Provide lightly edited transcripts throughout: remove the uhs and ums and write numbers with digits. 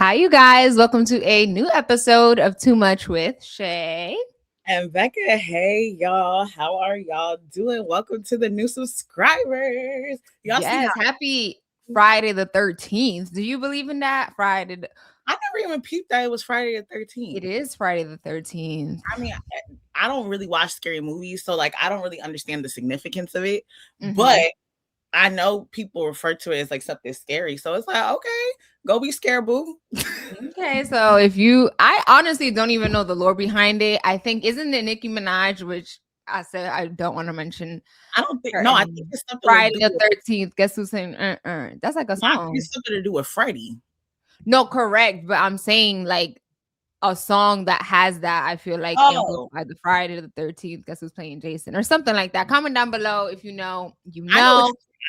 Hi, you guys. Welcome to a new episode of Too Much with Shey and Becca. Hey, y'all. How are y'all doing? Welcome to the new subscribers. Y'all see Yes, how happy Friday the 13th. Do you believe in that? I never even peeped that it was Friday the 13th. It is Friday the 13th. I mean, I don't really watch scary movies, so like I don't really understand the significance of it. But I know people refer to it as like something scary. So it's like, okay, go be scared, boo. Okay, so I honestly don't even know the lore behind it. I think, isn't it Nicki Minaj, which I said I don't want to mention. I don't think, no, I think it's something Friday the 13th. Guess who's saying, That's like a song. It's something to do with Freddie. No, correct. But I'm saying like a song that has that, I feel like amplified the Friday the 13th. Guess who's playing Jason or something like that. Comment down below if you know.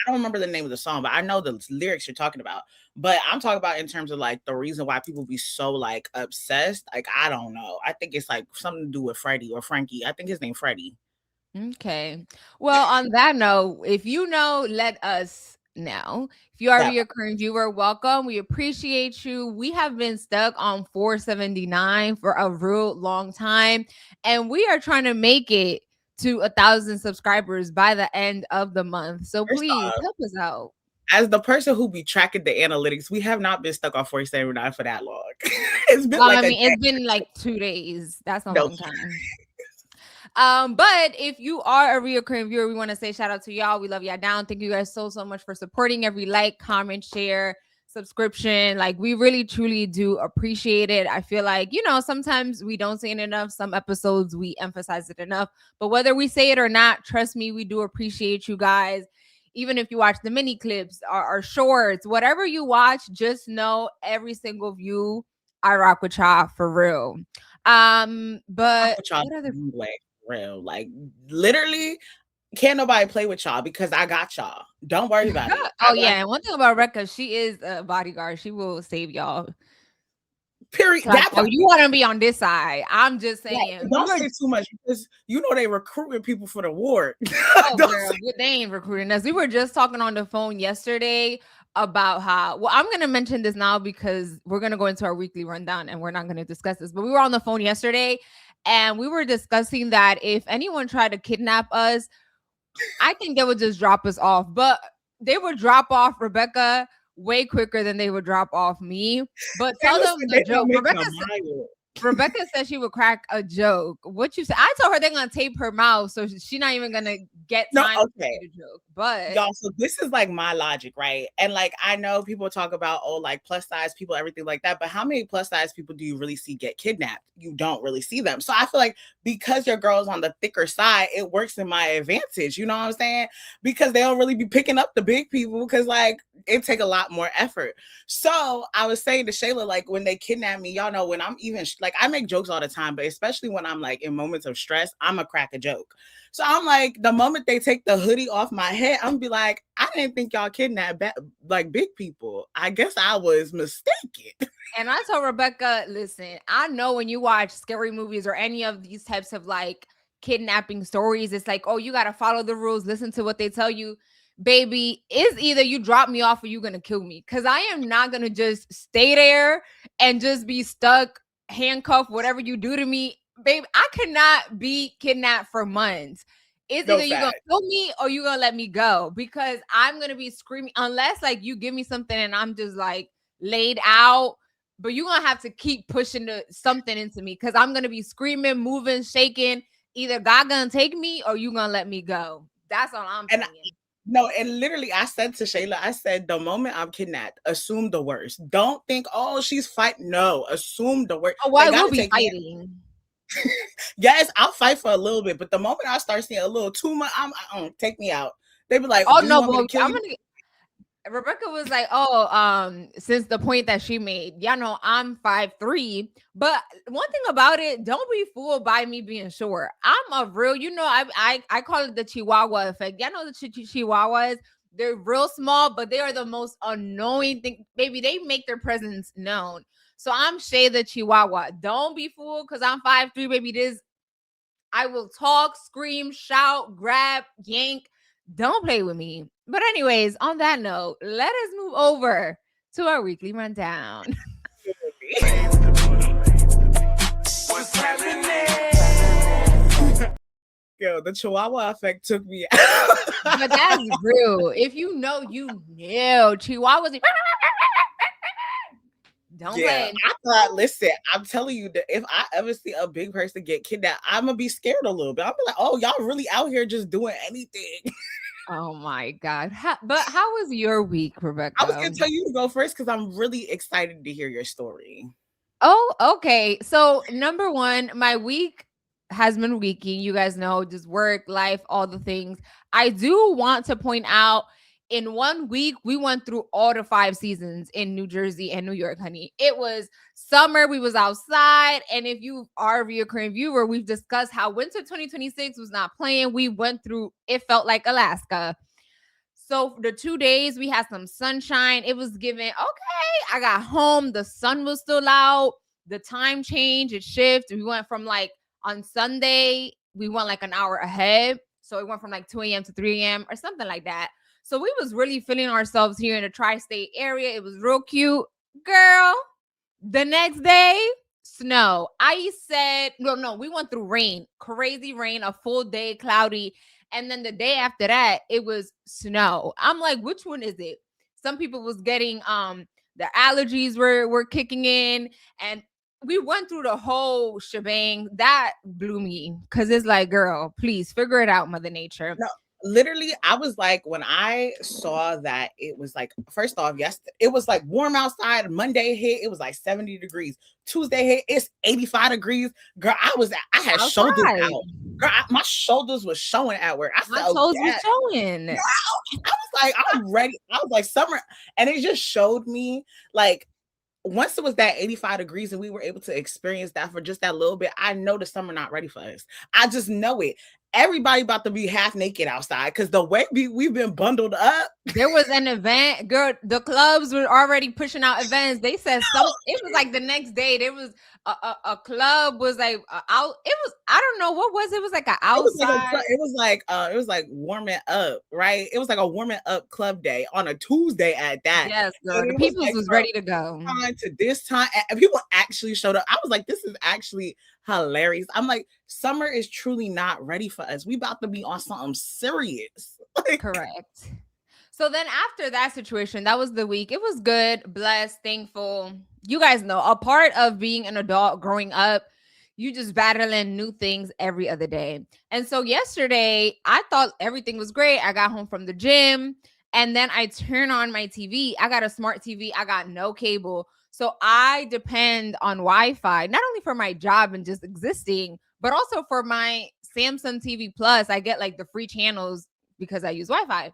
I don't remember the name of the song, but I know the lyrics you're talking about. But I'm talking about in terms of like the reason why people be so like obsessed. Like, I don't know. I think it's like something to do with Freddie or Frankie. I think his name Freddie. Okay. Well, on that note, if you know, let us know. If you are a recurring viewer, welcome. We appreciate you. We have been stuck on 479 for a real long time, and we are trying to make it to 1,000 subscribers by the end of the month. So please help us out. As the person who be tracking the analytics, we have not been stuck on 479 for that long. It's been it's been like 2 days. That's a long time. But if you are a recurring viewer, we want to say shout out to y'all. We love y'all down. Thank you guys so much for supporting every like, comment, share, subscription. Like, we really truly do appreciate it. I feel like, sometimes we don't say it enough. Some episodes we emphasize it enough, but whether we say it or not, trust me, we do appreciate you guys. Even if you watch the mini clips or shorts, whatever you watch, just know every single view, I rock with y'all for real. But what other real, like, literally can't nobody play with y'all because I got y'all. Don't worry about it. Yeah, and one thing about Reka, she is a bodyguard. She will save y'all. Period. Like, you want to be on this side. I'm just saying. Don't say too much because they recruiting people for the war. Girl, they ain't recruiting us. We were just talking on the phone yesterday about how, well, I'm going to mention this now because we're going to go into our weekly rundown and we're not going to discuss this, but we were on the phone yesterday and we were discussing that if anyone tried to kidnap us, I think they would just drop us off, but they would drop off Rebecca way quicker than they would drop off me. But tell them the joke. Rebecca said she would crack a joke. What you said? I told her they're gonna tape her mouth, so she's not even gonna get time to say the joke. But y'all, so this is like my logic, right? And like I know people talk about like plus size people, everything like that, but how many plus size people do you really see get kidnapped? You don't really see them. So I feel like because your girl's on the thicker side, it works in my advantage. You know what I'm saying? Because they don't really be picking up the big people because like it take a lot more effort. So I was saying to Shayla, like when they kidnap me, y'all know when I'm even like I make jokes all the time, but especially when I'm like in moments of stress, I'm a crack a joke. So I'm like, the moment they take the hoodie off my head, I'm gonna be like, I didn't think y'all kidnapped like big people. I guess I was mistaken. And I told Rebecca, listen, I know when you watch scary movies or any of these types of like kidnapping stories, it's like, oh, you gotta follow the rules, listen to what they tell you. Baby, it's either you drop me off or you're gonna kill me. Cause I am not gonna just stay there and just be stuck, handcuffed, whatever you do to me. Baby, I cannot be kidnapped for months. It's either you're gonna kill me or you're gonna let me go. Because I'm gonna be screaming unless like you give me something and I'm just like laid out. But you're gonna have to keep pushing something into me because I'm gonna be screaming, moving, shaking. Either God gonna take me or you gonna let me go. That's all I'm saying. No, and literally I said to Shayla, I said, the moment I'm kidnapped, assume the worst. Don't think, oh, she's fighting. No, assume the worst. Oh, why will be fighting? Yes, I'll fight for a little bit, but the moment I start seeing a little too much, take me out. They be like, oh no, well, Rebecca was like, oh, since the point that she made, y'all know I'm 5'3", but one thing about it, don't be fooled by me being short. I'm a real, I call it the Chihuahua effect. Y'all know the Chihuahuas, they're real small, but they are the most annoying thing. Baby, they make their presence known. So I'm Shey the Chihuahua. Don't be fooled because I'm 5'3", baby. I will talk, scream, shout, grab, yank. Don't play with me. But anyways, on that note, let us move over to our weekly rundown. Yo, the Chihuahua effect took me out. But that's real. If you know, you know. Chihuahuas. Don't play. I thought, listen, I'm telling you that if I ever see a big person get kidnapped, I'm gonna be scared a little bit. I'll be like, oh, y'all really out here just doing anything. Oh my God. But how was your week, Rebecca? I was gonna tell you to go first because I'm really excited to hear your story. Oh, okay. So number one, my week has been weeking. You guys know, just work, life, all the things. I do want to point out in 1 week, we went through all the 5 seasons in New Jersey and New York, honey. It was summer. We was outside. And if you are a recurring viewer, we've discussed how winter 2026 was not playing. We went through, it felt like Alaska. So the 2 days we had some sunshine. It was given, okay. I got home. The sun was still out. The time change, it shifted. We went from like on Sunday, we went like an hour ahead. So it went from like 2 a.m. to 3 a.m. or something like that. So we was really feeling ourselves here in the tri-state area. It was real cute. Girl, the next day, snow. I said, no, we went through rain, crazy rain, a full day, cloudy. And then the day after that, it was snow. I'm like, which one is it? Some people was getting their allergies were kicking in, and we went through the whole shebang. That blew me because it's like, girl, please figure it out, Mother Nature. No, literally, I was like, when I saw that it was like, first off, yes, it was like warm outside. Monday hit, it was like 70 degrees. Tuesday hit, it's 85 degrees. Girl, I had shoulders out. Girl, my shoulders were showing at work. I said, my toes were showing. Girl, I was like, I'm ready. I was like, summer. And it just showed me like, once it was that 85 degrees and we were able to experience that for just that little bit, I know the summer not ready for us. I just know it. Everybody about to be half naked outside because the way we've been bundled up. There was an event, girl. The clubs were already pushing out events. They said it was like the next day. There was a club was like out. It was, I don't know what was it. Was like an outside. It was like warming up, right? It was like a warming up club day on a Tuesday at that. Yes, girl. The people was ready to go. Time to this time, and people actually showed up. I was like, this is actually hilarious. I'm like, summer is truly not ready for us. We about to be on something serious. Correct. So then after that situation, that was the week. It was good, blessed, thankful. You guys know, a part of being an adult growing up, you just battling new things every other day. And so yesterday, I thought everything was great. I got home from the gym and then I turn on my TV. I got a smart TV. I got no cable. So I depend on Wi-Fi, not only for my job and just existing, but also for my Samsung TV Plus. I get like the free channels because I use Wi-Fi.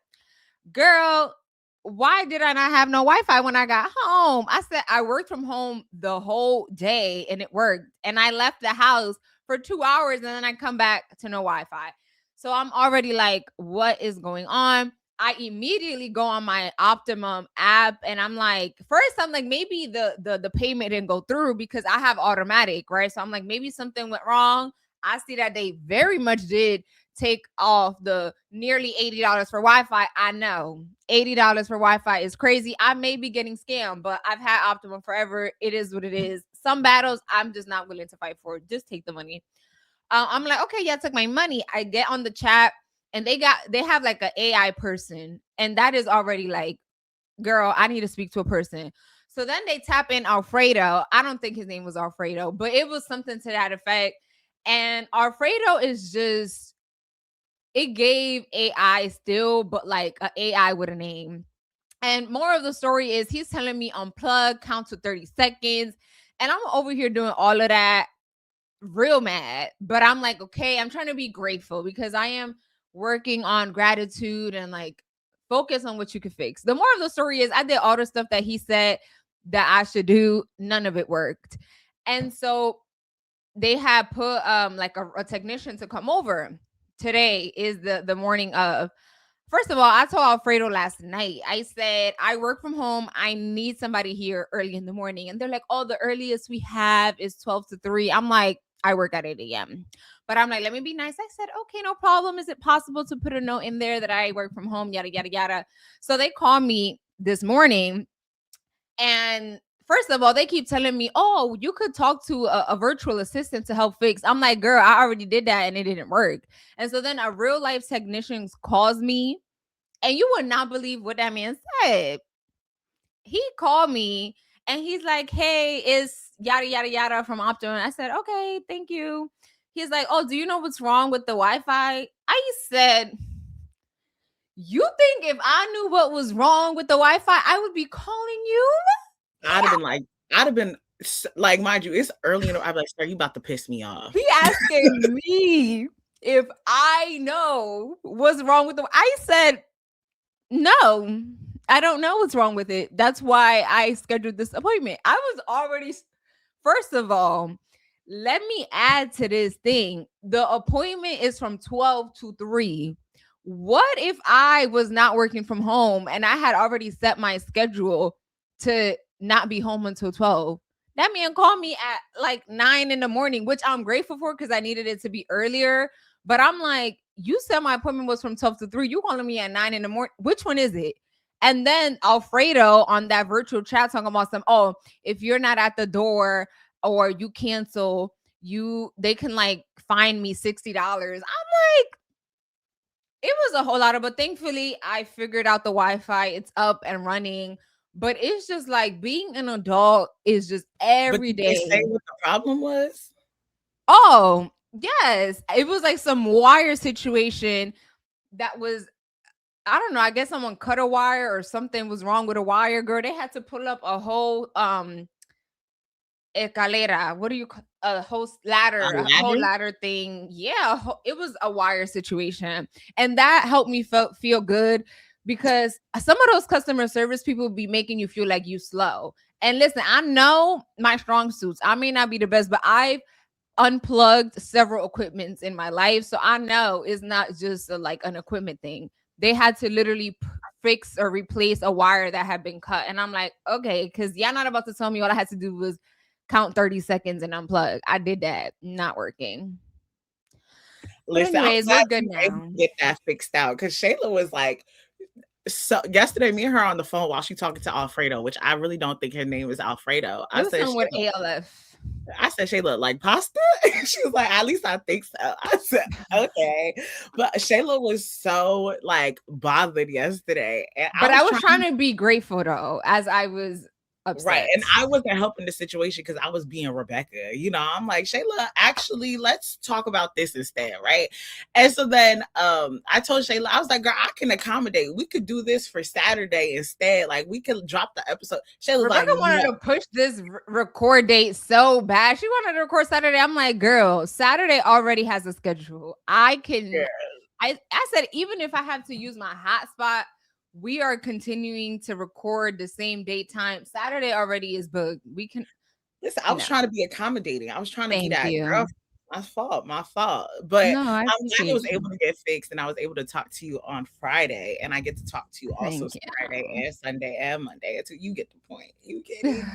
Girl, why did I not have no Wi-Fi when I got home? I said I worked from home the whole day and it worked. And I left the house for 2 hours and then I come back to no Wi-Fi. So I'm already like, what is going on? I immediately go on my Optimum app and I'm like, first I'm like, maybe the payment didn't go through because I have automatic, right? So I'm like, maybe something went wrong. I see that they very much did take off the nearly $80 for Wi-Fi. I know $80 for Wi-Fi is crazy. I may be getting scammed, but I've had Optimum forever. It is what it is. Some battles I'm just not willing to fight for. Just take the money. I'm like, okay, yeah, I took my money. I get on the chat and they have like an AI person. And that is already like, girl, I need to speak to a person. So then they tap in Alfredo. I don't think his name was Alfredo, but it was something to that effect. And Alfredo is just, it gave AI still, but like an AI with a name. And more of the story is he's telling me unplug, count to 30 seconds. And I'm over here doing all of that, real mad. But I'm like, okay, I'm trying to be grateful because I am working on gratitude and like focus on what you can fix. The more of the story is I did all the stuff that he said that I should do. None of it worked. And so they had put like a technician to come over. Today is the morning of. First of all, I told Alfredo last night, I said, I work from home. I need somebody here early in the morning. And they're like, oh, the earliest we have is 12 to 3. I'm like, I work at 8 a.m. But I'm like, let me be nice. I said, okay, no problem. Is it possible to put a note in there that I work from home? Yada, yada, yada. So they called me this morning. And First of all, they keep telling me, oh, you could talk to a virtual assistant to help fix. I'm like, girl, I already did that and it didn't work. And so then a real life technician calls me, and you would not believe what that man said. He called me and he's like, hey, it's yada, yada, yada from Opto. And I said, okay, thank you. He's like, oh, do you know what's wrong with the Wi-Fi? I said, you think if I knew what was wrong with the Wi-Fi, I would be calling you? I'd have been like, mind you, it's early in the, I'd be like, sir, you about to piss me off. He asking me if I know what's wrong with the, I said, no, I don't know what's wrong with it. That's why I scheduled this appointment. I was already, first of all, let me add to this thing. The appointment is from 12 to 3. What if I was not working from home and I had already set my schedule to not be home until 12? That man called me at like 9 in the morning, which I'm grateful for because I needed it to be earlier. But I'm like, you said my appointment was from 12 to 3. You calling me at 9 in the morning. Which one is it? And then Alfredo on that virtual chat talking about some, oh, if you're not at the door or you cancel, they can like fine me $60. I'm like, it was a whole lot of, but thankfully I figured out the Wi-Fi. It's up and running. But it's just like being an adult is just every day. Did they say what the problem was? Oh, yes. It was like some wire situation that was, I don't know, I guess someone cut a wire or something was wrong with a wire, girl. They had to pull up a whole escalate. What do you call a whole ladder, a whole ladder thing? Yeah, it was a wire situation. And that helped me feel good because some of those customer service people be making you feel like you slow. And listen, I know my strong suits. I may not be the best, but I've unplugged several equipments in my life. So I know it's not just like an equipment thing. They had to literally fix or replace a wire that had been cut. And I'm like, okay, because y'all not about to tell me all I had to do was count 30 seconds and unplug. I did that. Not working. Listen, anyways, we're good now. Get that fixed out because Shayla was like, so yesterday, me and her on the phone while she talking to Alfredo, which I really don't think her name is Alfredo. I said, with ALF. I said, Shayla, like pasta? She was like, at least I think so. I said, okay. But Shayla was so like bothered yesterday. But I was trying to be grateful though, as I was upset. Right. And I wasn't helping the situation because I was being Rebecca. You know, I'm like, Shayla, actually, let's talk about this instead. Right. And so then I told Shayla, I was like, girl, I can accommodate. We could do this for Saturday instead. Like we could drop the episode. Shayla Rebecca wanted to push this record date so bad. She wanted to record Saturday. I'm like, girl, Saturday already has a schedule. I can. Yeah. I said, even if I have to use my hotspot, we are continuing to record the same date time. Saturday already is booked. We can listen. I was trying to be accommodating. I was trying to be that girl. My fault. But no, I'm glad it was able to get fixed, and I was able to talk to you on Friday, and I get to talk to you also Friday and Sunday and Monday. Until you get the point. You get it.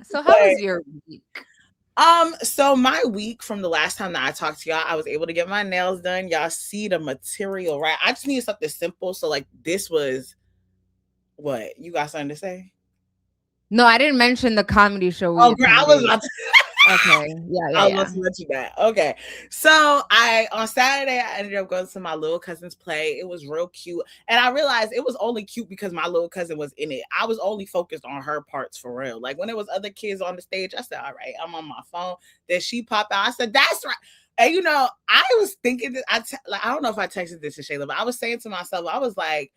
So how was your week? So my week from the last time that I talked to y'all, I was able to get my nails done. Y'all see the material, right? I just needed something simple. So like this was. What? You got something to say? No, I didn't mention the comedy show. Oh, girl, I was about to. Okay. Yeah. I was mention that. Okay. So on Saturday, I ended up going to my little cousin's play. It was real cute. And I realized it was only cute because my little cousin was in it. I was only focused on her parts for real. Like when there was other kids on the stage, I said, all right, I'm on my phone. Then she popped out. I said, that's right. And you know, I was thinking that I don't know if I texted this to Shayla, but I was saying to myself, I was like,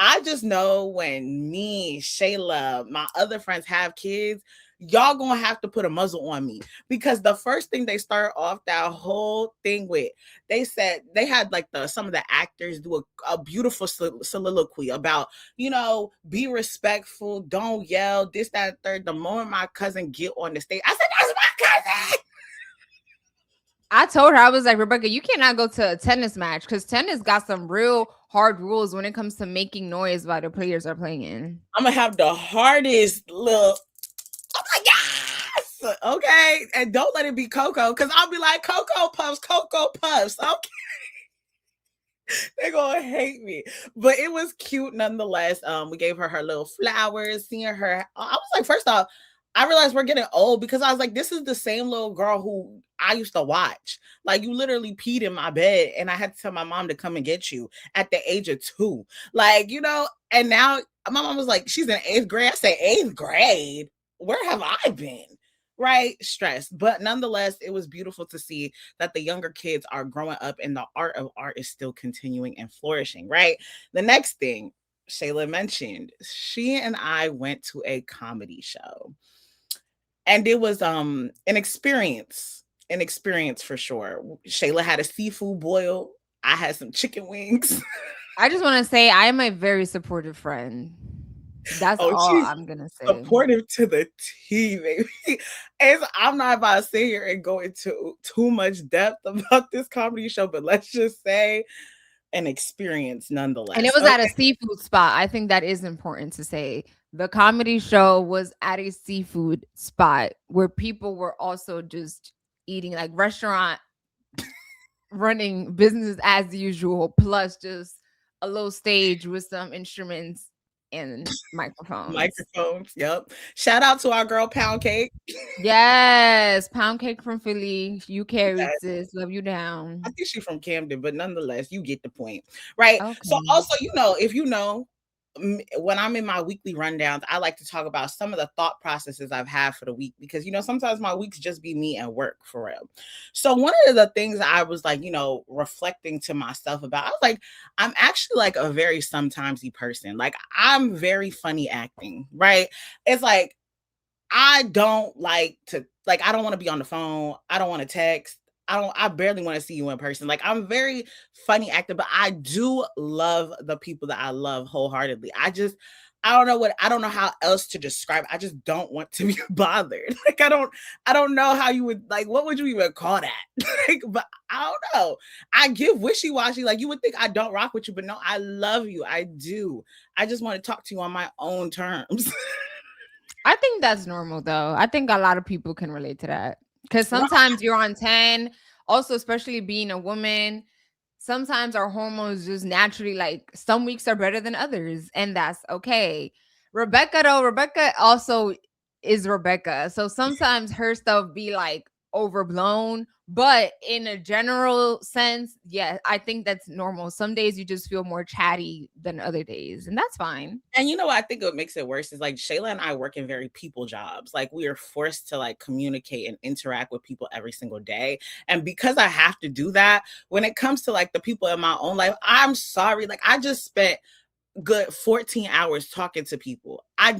I just know when me, Shayla, my other friends have kids, y'all gonna have to put a muzzle on me because the first thing they start off that whole thing with, they said they had like some of the actors do a beautiful soliloquy about, you know, be respectful, don't yell, this, that, third. The moment my cousin get on the stage, I said, that's my cousin. I told her, I was like, Rebecca, you cannot go to a tennis match because tennis got some real hard rules when it comes to making noise while the players are playing. I'm gonna have the hardest little, oh my gosh, okay, and don't let it be Cocoa because I'll be like Cocoa Puffs, okay. They're gonna hate me, but it was cute nonetheless. We gave her little flowers, seeing her. I was like, first off, I realized we're getting old because I was like, this is the same little girl who I used to watch. Like, you literally peed in my bed and I had to tell my mom to come and get you at the age of 2. Like, and now my mom was like, she's in 8th grade. I say, 8th grade? Where have I been? Right? Stressed. But nonetheless, it was beautiful to see that the younger kids are growing up and the art of art is still continuing and flourishing, right? The next thing Shayla mentioned, she and I went to a comedy show. And it was an experience for sure. Shayla had a seafood boil. I had some chicken wings. I just want to say I am a very supportive friend. That's Oh, all she's I'm gonna say. supportive to the T, baby. And I'm not about to sit here and go into too much depth about this comedy show, but let's just say an experience And it nonetheless. was at a Okay. seafood spot. I think that is important to say. The comedy show was at a seafood spot where people were also just eating, like restaurant running business as usual, plus just a little stage with some instruments and microphones. Microphones. Yep. Shout out to our girl Pound Cake. Yes, pound cake from Philly. You carried, Yes. sis. Love you down. I think she's from Camden, but nonetheless, you get the point, right? So Okay. also, if when I'm in my weekly rundowns, I like to talk about some of the thought processes I've had for the week because sometimes my weeks just be me and work for real. So one of the things I was like, reflecting to myself about, I was like, I'm actually like a very sometimesy person. Like I'm very funny acting, right? It's like I don't like to I don't want to be on the phone. I don't want to text. I barely want to see you in person. Like I'm very funny actor, but I do love the people that I love wholeheartedly. I don't know how else to describe it. I just don't want to be bothered. Like I don't know how you would what would you even call that? But I don't know. I give wishy-washy. Like you would think I don't rock with you, but no, I love you. I do. I just want to talk to you on my own terms. I think that's normal though. I think a lot of people can relate to that. Because Right. sometimes you're on 10, also, especially being a woman, sometimes our hormones just naturally like some weeks are better than others, and that's okay. Rebecca also is Rebecca. So sometimes her stuff be like overblown, but in a general sense, yeah, I think that's normal. Some days you just feel more chatty than other days, and that's fine. And what I think what makes it worse is like Shayla and I work in very people jobs. Like we are forced to like communicate and interact with people every single day. And because I have to do that, when it comes to like the people in my own life, I'm sorry. Like I just spent good 14 hours talking to people. I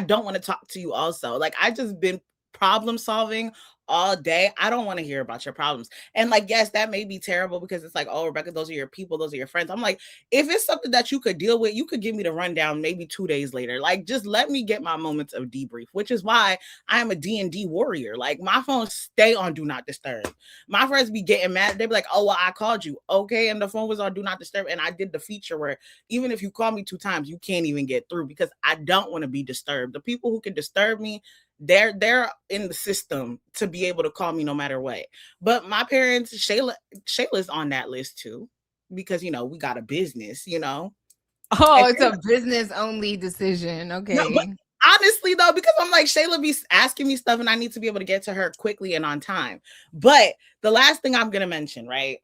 don't want to talk to you also. Like I just been problem solving all day. I don't want to hear about your problems. And like, yes, that may be terrible because it's like, oh, Rebecca, those are your people, those are your friends. I'm like, if it's something that you could deal with, you could give me the rundown maybe 2 days later. Like, just let me get my moments of debrief, which is why I am a D&D warrior. Like, my phone stay on do not disturb. My friends be getting mad. They be like, oh, well, I called you. Okay. And the phone was on do not disturb. And I did the feature where even if you call me 2 times, you can't even get through because I don't want to be disturbed. The people who can disturb me, they're in the system to be able to call me no matter what. But my parents, Shayla's on that list too, because we got a business. Oh, And it's a business only decision. no, but Okay. honestly though, because I'm like Shayla be asking me stuff, and I need to be able to get to her quickly and on time. But the last thing I'm gonna mention, right?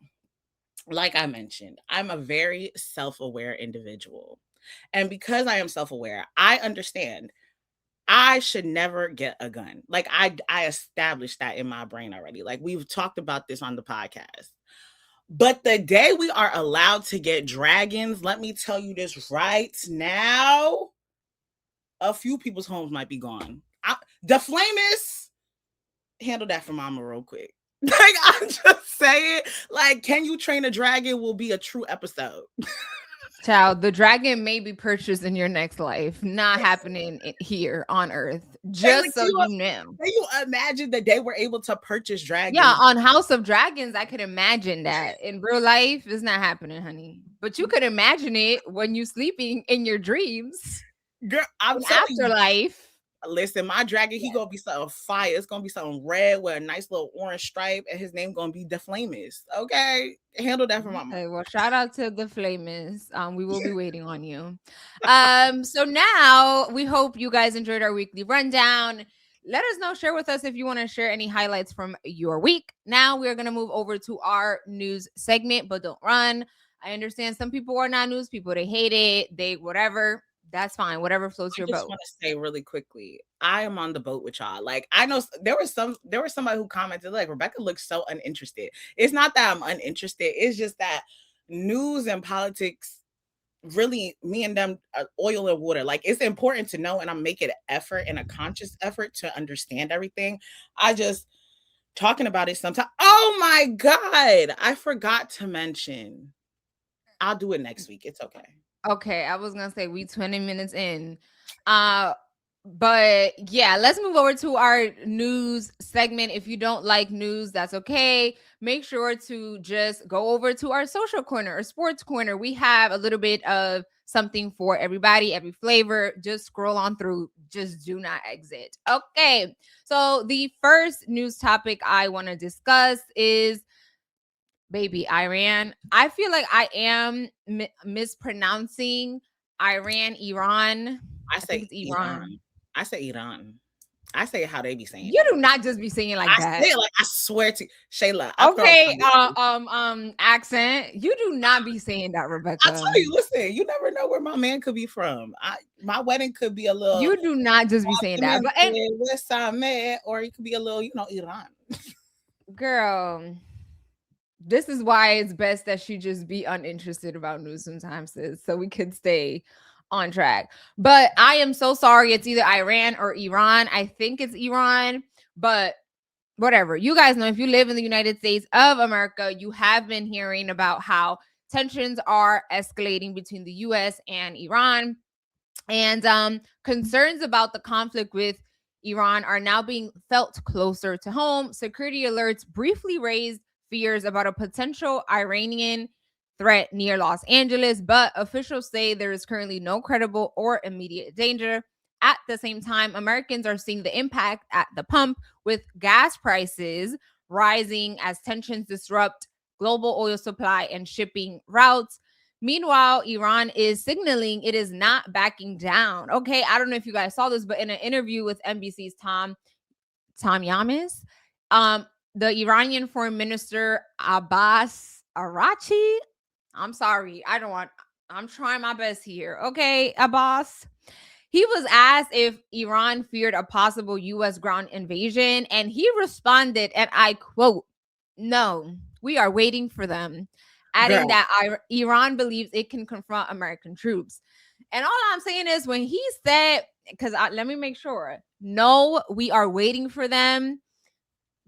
Like I mentioned, I'm a very self-aware individual, and because I am self-aware, I understand I should never get a gun. Like I established that in my brain already. Like we've talked about this on the podcast. But the day we are allowed to get dragons, let me tell you this right now, a few people's homes might be gone. The Flamers, handle that for mama real quick. Like I'm just saying, like, can you train a dragon will be a true episode. Child, the dragon may be purchased in your next life, not happening here on Earth. Hey, like, Just so you know. can you imagine that they were able to purchase Yeah, dragons? on House of Dragons, I could imagine that. In real life, it's not happening, honey. But you could imagine it when you're sleeping in your dreams Girl, I'm in telling you. afterlife. Listen, my dragon, he Yeah. gonna be something fire. It's gonna be something red with a nice little orange stripe, and his name gonna be the Flames. Okay, handle that for my mom. Okay, well, shout out to the Flamers. We will be waiting on you. So now we hope you guys enjoyed our weekly rundown. Let us know, share with us if you want to share any highlights from your week. Now we're going to move over to our news segment, but don't run. I understand some people are not news people. They hate it. They whatever. That's fine. Whatever floats I your just boat. want to say really quickly, I am on the boat with y'all. Like, I know there was somebody who commented like Rebecca looks so uninterested. It's not that I'm uninterested. It's just that news and politics really, me and them are oil and water. Like, it's important to know, and I'm making an effort and a conscious effort to understand everything. I just talking about it sometimes. Oh my God, I forgot to mention. I'll do it next week. It's okay. Okay, I was gonna say we 20 minutes in. Uh but yeah, let's move over to our news segment. If you don't like news, that's okay. Make sure to just go over to our social corner or sports corner. We have a little bit of something for everybody, every flavor. Just scroll on through, just do not exit. Okay, so the first news topic I want to discuss is baby Iran. I feel like I am mispronouncing Iran. I I think say it's Iran. Iran. I say Iran. I say it how they be saying You it. do not just be singing like I that. say it like I swear to Shayla. I promise. Okay, accent. You do not be saying that, I Rebecca. tell you, listen, you never know where my man could be from. My wedding could be a little You do not just be saying that. But and West Side man, or it could be a little, Iran. girl, this is why it's best that she just be uninterested about news sometimes, sis, so we could stay on track. But I am so sorry. It's either Iran or Iran. I think it's Iran, but whatever. You guys know if you live in the United States of America, you have been hearing about how tensions are escalating between the US and Iran. And concerns about the conflict with Iran are now being felt closer to home. Security alerts briefly raised fears about a potential Iranian threat near Los Angeles, but officials say there is currently no credible or immediate danger. At the same time, Americans are seeing the impact at the pump with gas prices rising as tensions disrupt global oil supply and shipping routes. Meanwhile, Iran is signaling it is not backing down. Okay, I don't know if you guys saw this, but in an interview with NBC's Tom Yamis, um, the Iranian Foreign Minister Abbas Arachi. I'm sorry, I'm trying my best here. Okay, Abbas. He was asked if Iran feared a possible U.S. ground invasion, and he responded, and I quote, "No, we are waiting for them," adding Girl, that Iran believes it can confront American troops. And all I'm saying is, when he said, because let me make sure, no, we are waiting for them,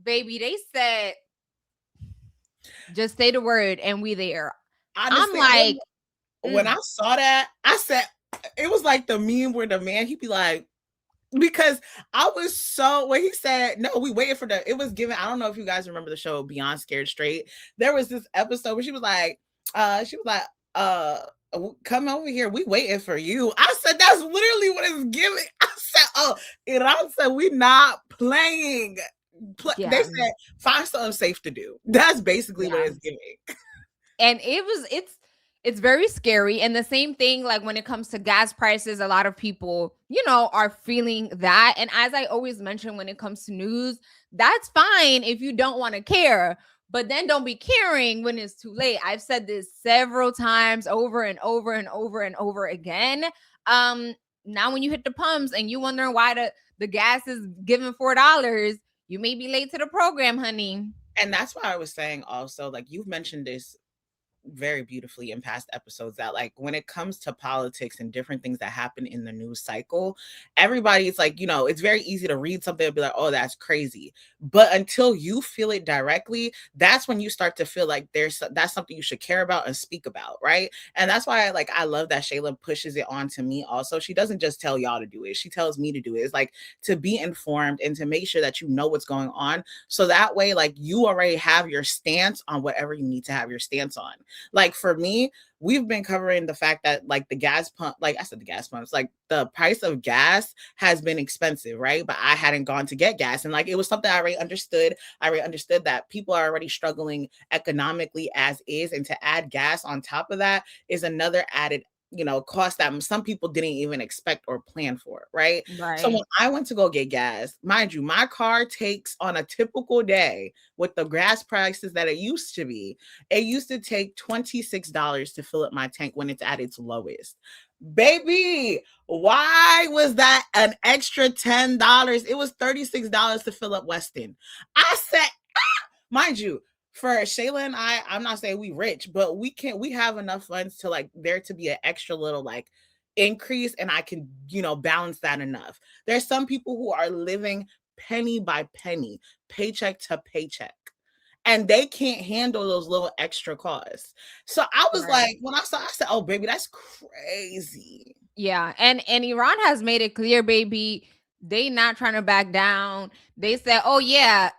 baby, they said, just say the word and we there. I'm honestly, like, when I saw that, I said it was like the meme where the man he'd be like, because I was so when he said no, we waited for the. It was given. I don't know if you guys remember the show Beyond Scared Straight. There was this episode where she was like, come over here. We waiting for you. I said that's literally what it's giving. I said, oh, Iran said we not playing. yeah. They said find something safe to do. That's basically what it's giving. And it's very scary. And the same thing, like when it comes to gas prices, a lot of people, are feeling that. And as I always mention, when it comes to news, that's fine if you don't want to care, but then don't be caring when it's too late. I've said this several times over and over and over and over again. Now when you hit the pumps and you wondering why the gas is giving $4, you may be late to the program, honey. And that's why I was saying also, like you've mentioned this very beautifully in past episodes, that like when it comes to politics and different things that happen in the news cycle, everybody's like, it's very easy to read something and be like, oh, that's crazy. But until you feel it directly, that's when you start to feel like that's something you should care about and speak about, right? And that's why I love that Shayla pushes it on to me also. She doesn't just tell y'all to do it, she tells me to do it. It's like to be informed and to make sure that you know what's going on, so that way like you already have your stance on whatever you need to have your stance on. Like for me, we've been covering the fact that like the gas pump, like I said, the gas pumps, like the price of gas has been expensive, right? But I hadn't gone to get gas. And like it was something I already understood. I already understood that people are already struggling economically as is. And to add gas on top of that is another added cost that some people didn't even expect or plan for, right? So when Right. I went to go get gas, mind you, my car takes on a typical day with the gas prices that it used to take $26 to fill up my tank when it's at its lowest. Baby, why was that an extra $10? It was $36 to fill up Weston. I said, mind you, for Shayla and I'm not saying we rich, but we have enough funds to like there to be an extra little like increase, and I can, balance that enough. There's some people who are living penny by penny, paycheck to paycheck, and they can't handle those little extra costs. So I was Right. like, when I said, oh baby, that's crazy. Yeah, and Iran has made it clear, baby, they not trying to back down. They said, "Oh yeah,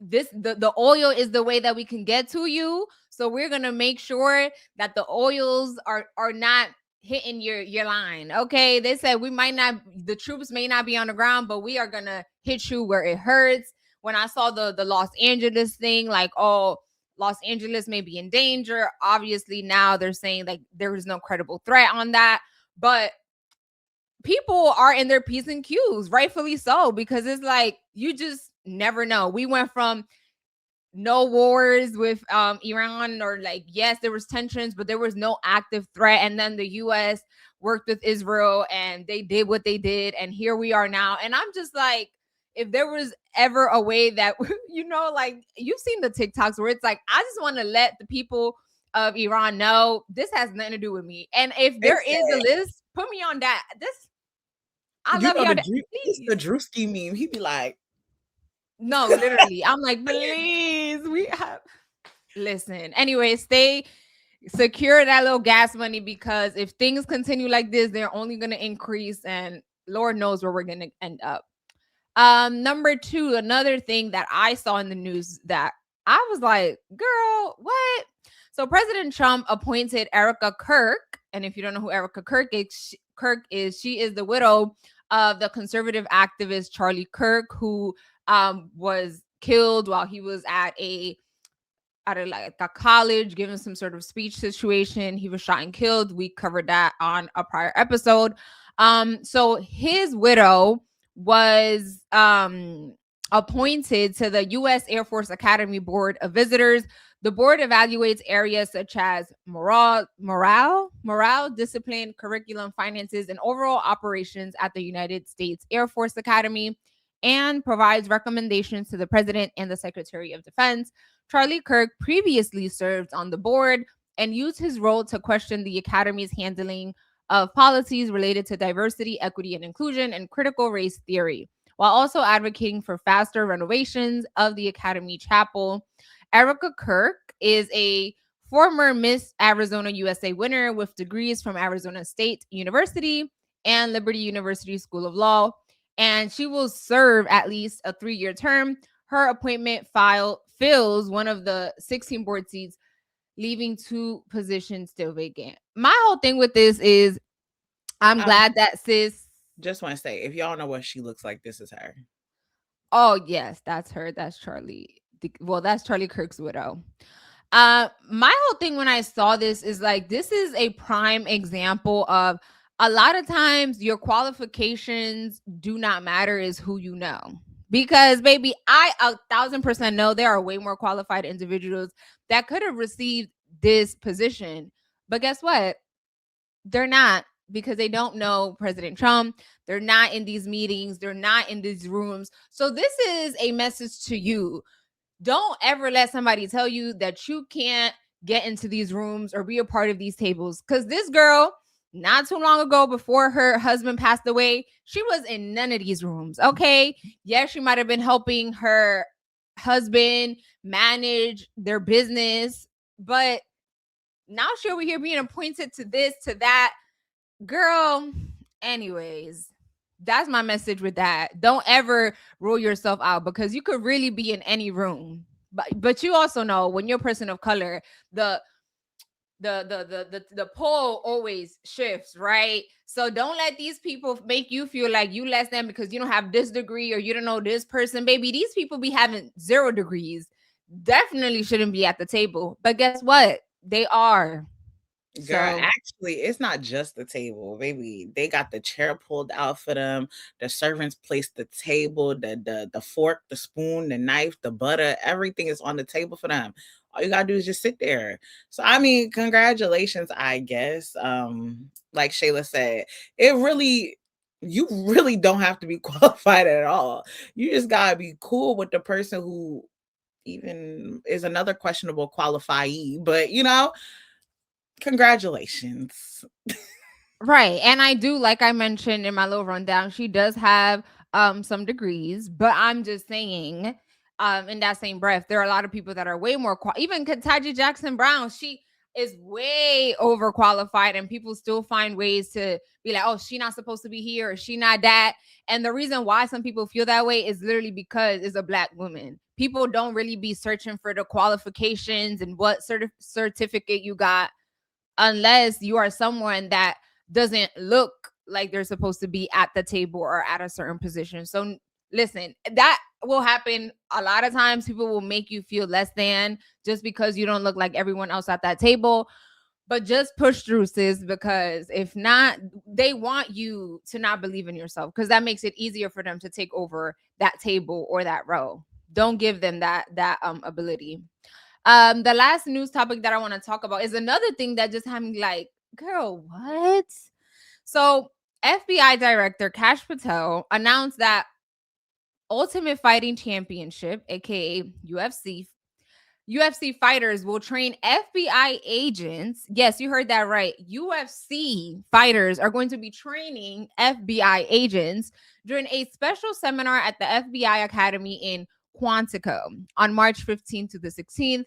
the oil is the way that we can get to you. So we're gonna make sure that the oils are not hitting your line." Okay, they said the troops may not be on the ground, but we are gonna hit you where it hurts. When I saw the Los Angeles thing, like, oh, Los Angeles may be in danger. Obviously, now they're saying like there is no credible threat on that, but people are in their P's and Q's, rightfully so, because it's like you just never know. We went from no wars with Iran, or like, yes, there was tensions, but there was no active threat. And then the US worked with Israel and they did what they did. And here we are now. And I'm just like, if there was ever a way that, like you've seen the TikToks where it's like, I just want to let the people of Iran know this has nothing to do with me. And if there is a list, put me on that. I love y'all. It's the Drewski meme. He'd be like, no, literally. I'm like, please, listen. Anyway, stay secure that little gas money, because if things continue like this, they're only going to increase, and Lord knows where we're going to end up. Number 2, another thing that I saw in the news that I was like, girl, what? So President Trump appointed Erika Kirk, and if you don't know who Erika Kirk is, she is the widow of the conservative activist Charlie Kirk, who was killed while he was at a college giving some sort of speech situation. He was shot and killed. We covered that on a prior episode. So his widow was appointed to the U.S. Air Force Academy Board of Visitors. The board evaluates areas such as morale, discipline, curriculum, finances, and overall operations at the United States Air Force Academy, and provides recommendations to the President and the Secretary of Defense. Charlie Kirk previously served on the board and used his role to question the Academy's handling of policies related to diversity, equity, and inclusion, and critical race theory, while also advocating for faster renovations of the Academy Chapel. Erika Kirk is a former Miss Arizona USA winner with degrees from Arizona State University and Liberty University School of Law, and she will serve at least a 3-year term. Her appointment fills one of the 16 board seats, leaving 2 positions still vacant. My whole thing with this is I'm glad that sis. Just want to say, if y'all know what she looks like, this is her. Oh, yes, that's her. That's Charlie. That's Charlie Kirk's widow. My whole thing when I saw this is like, this is a prime example of a lot of times your qualifications do not matter, is who you know. Because, baby, I 1,000% know there are way more qualified individuals that could have received this position. But guess what? They're not, because they don't know President Trump. They're not in these meetings. They're not in these rooms. So this is a message to you. Don't ever let somebody tell you that you can't get into these rooms or be a part of these tables. Because this girl, not too long ago, before her husband passed away, she was in none of these rooms. Okay. Yes, she might have been helping her husband manage their business, but now she over here being appointed to this, to that. Girl, anyways, that's my message with that. Don't ever rule yourself out, because you could really be in any room. But you also know, when you're a person of color, the poll always shifts, right? So don't let these people make you feel like you less than because you don't have this degree or you don't know this person. Baby, these people be having 0 degrees. Definitely shouldn't be at the table. But guess what? They are. Girl, So actually, it's not just the table, baby. They got the chair pulled out for them. The servants placed the table, the fork, the spoon, the knife, the butter, everything is on the table for them. All you gotta do is just sit there. So I mean, congratulations, I guess. Like Shayla said, it really you really don't have to be qualified at all. You just gotta be cool with the person who even is another questionable qualifiee, but congratulations. right. And I do, like I mentioned in my little rundown, she does have some degrees, but I'm just saying, in that same breath, there are a lot of people that are way more even Kataji Jackson Brown, she is way overqualified, and people still find ways to be like, oh, she not supposed to be here, or she not that. And the reason why some people feel that way is literally because it's a black woman. People don't really be searching for the qualifications and what certificate you got, unless you are someone that doesn't look like they're supposed to be at the table or at a certain position. So listen, that will happen a lot of times. People will make you feel less than just because you don't look like everyone else at that table. But just push through, sis, because if not, they want you to not believe in yourself, because that makes it easier for them to take over that table or that row. Don't give them that ability. The last news topic that I want to talk about is another thing that just had me like, girl, what? So, FBI Director Kash Patel announced that Ultimate Fighting Championship, aka UFC fighters will train FBI agents. Yes, you heard that right. UFC fighters are going to be training FBI agents during a special seminar at the FBI Academy in Quantico on March 15th to the 16th.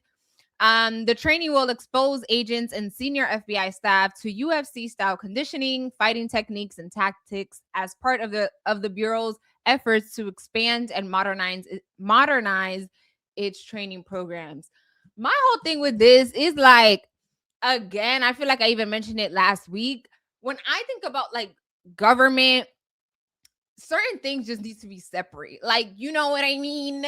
The training will expose agents and senior FBI staff to UFC style conditioning, fighting techniques, and tactics as part of the bureau's efforts to expand and modernize its training programs. My whole thing with this is like, again, I feel like I even mentioned it last week. When I think about like government, certain things just need to be separate. Like, you know what I mean?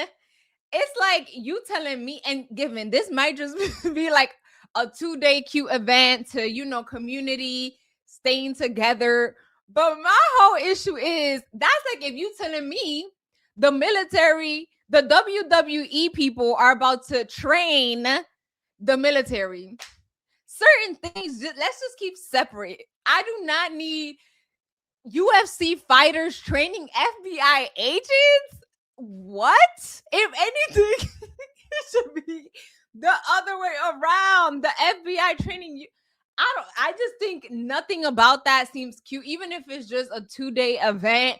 It's like you telling me, and given this might just be like a 2-day cute event to, community staying together. But my whole issue is that's like if you telling me the military, the WWE people are about to train the military. Certain things, let's just keep separate. I do not need UFC fighters training FBI agents. What? If anything, it should be the other way around. The FBI training you. I just think nothing about that seems cute, even if it's just a 2-day event.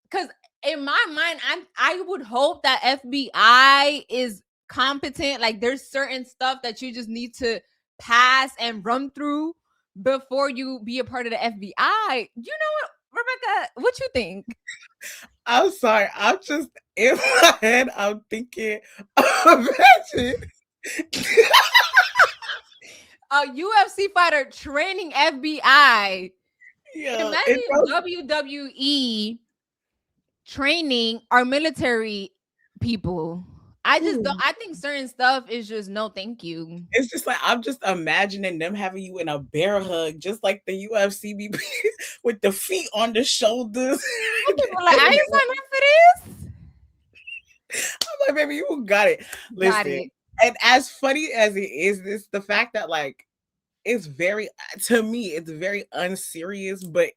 Because in my mind, I would hope that FBI is competent. Like there's certain stuff that you just need to pass and run through before you be a part of the FBI. You know what, Rebecca? What you think? I'm sorry. I'm just in my head. I'm thinking, imagine. A UFC fighter training FBI. Yeah, Imagine WWE training our military people. I just don't. I think certain stuff is just no, thank you. it's just like I'm just imagining them having you in a bear hug, just like the UFC be with the feet on the shoulders. People like, I ain't signed up for this. I'm like, baby, you got it. Got Listen, it. and as funny as it is, the fact that like it's very to me, it's very unserious, but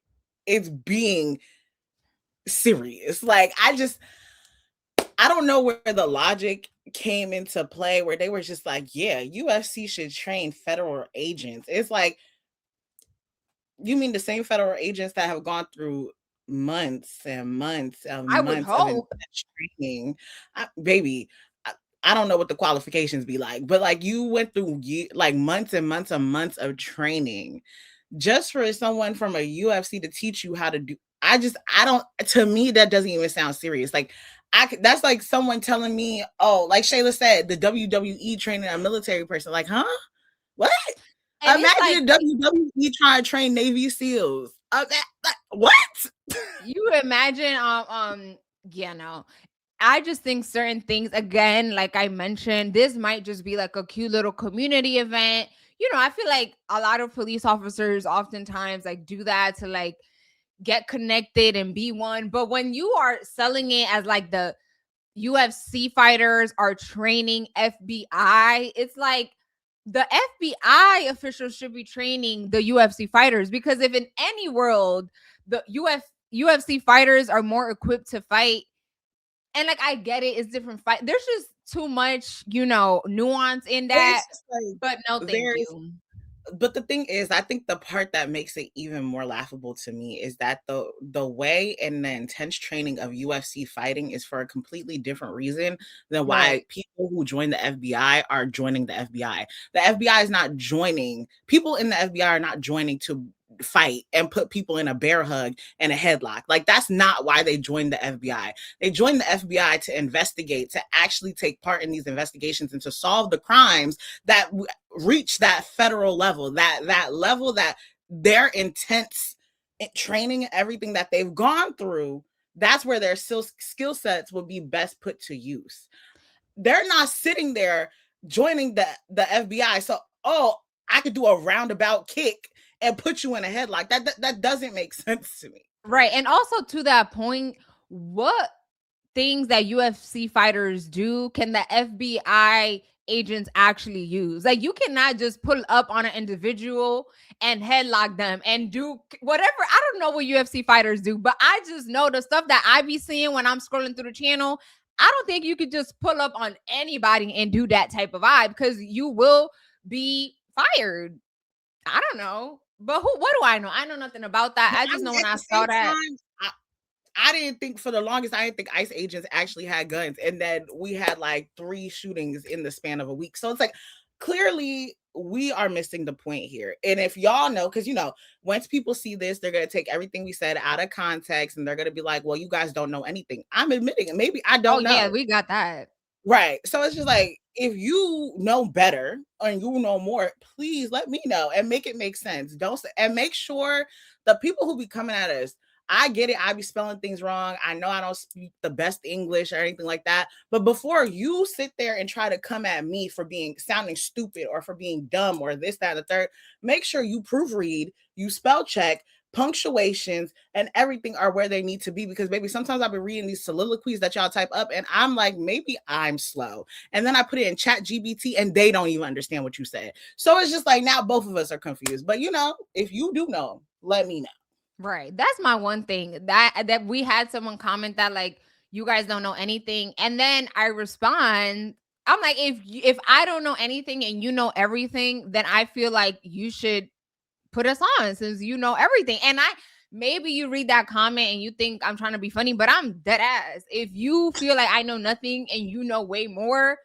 it's being serious. Like I don't know where the logic came into play where they were just like, yeah, UFC should train federal agents. It's like, you mean the same federal agents that have gone through months and months and I would months of hope. intense training? Baby, I don't know what the qualifications be like, but like you went through like months and months and months of training just for someone from a UFC to teach you how to do. I don't, to me, that doesn't even sound serious. Like, that's like someone telling me, oh, like Shayla said, the WWE training a military person. Like, huh? What? And Imagine the WWE trying to train Navy SEALs. What? You imagine, yeah, no. I just think certain things, again, like I mentioned, this might just be like a cute little community event. I feel like a lot of police officers oftentimes like do that to like get connected and be one. But when you are selling it as like the UFC fighters are training FBI, it's like the FBI officials should be training the UFC fighters, because if in any world the UFC fighters are more equipped to fight, and like I get it, it's different fight. There's just too much, nuance in that. It's just like But no, thank there's you. but the thing is, I think the part that makes it even more laughable to me is that the way and the intense training of UFC fighting is for a completely different reason than why Right. people who join the FBI are joining the FBI. The FBI is not joining, people in the FBI are not joining to fight and put people in a bear hug and a headlock. Like, that's not why they joined the FBI. They joined the FBI to investigate, to actually take part in these investigations and to solve the crimes that reach that federal level, that level that their intense training, everything that they've gone through, that's where their skill sets will be best put to use. They're not sitting there joining the FBI. So, oh, I could do a roundabout kick and put you in a headlock. That doesn't make sense to me. Right. And also to that point, what things that UFC fighters do can the FBI agents actually use? Like, you cannot just pull up on an individual and headlock them and do whatever. I don't know what UFC fighters do, but I just know the stuff that I be seeing when I'm scrolling through the channel. I don't think you could just pull up on anybody and do that type of vibe, because you will be fired. I don't know. But what do I know? I know nothing about that. But I I just mean, know when at I the saw same that. time, I didn't think, for the longest, I didn't think ICE agents actually had guns. And then we had like 3 shootings in the span of a week. So it's like, clearly we are missing the point here. And if y'all know, because once people see this, they're going to take everything we said out of context and they're going to be like, well, you guys don't know anything. I'm admitting it. Maybe I Oh don't yeah, know. we got that. Right. So it's just like, if you know better and you know more, please let me know and make it make sense. And make sure the people who be coming at us, I get it. I be spelling things wrong. I know I don't speak the best English or anything like that. But before you sit there and try to come at me for sounding stupid or for being dumb or this, that, and the third, make sure you proofread, you spell check, punctuations and everything are where they need to be. Because baby, sometimes I've been reading these soliloquies that y'all type up and I'm like, maybe I'm slow. And then I put it in chat GBT and they don't even understand what you said. So it's just like, now both of us are confused. But if you do know, let me know. Right. That's my one thing, that we had someone comment that like, you guys don't know anything, and then I respond. I'm like, if I don't know anything and you know everything, then I feel like you should put us on, since you know everything. And maybe you read that comment and you think I'm trying to be funny, but I'm dead ass. If you feel like I know nothing and you know way more,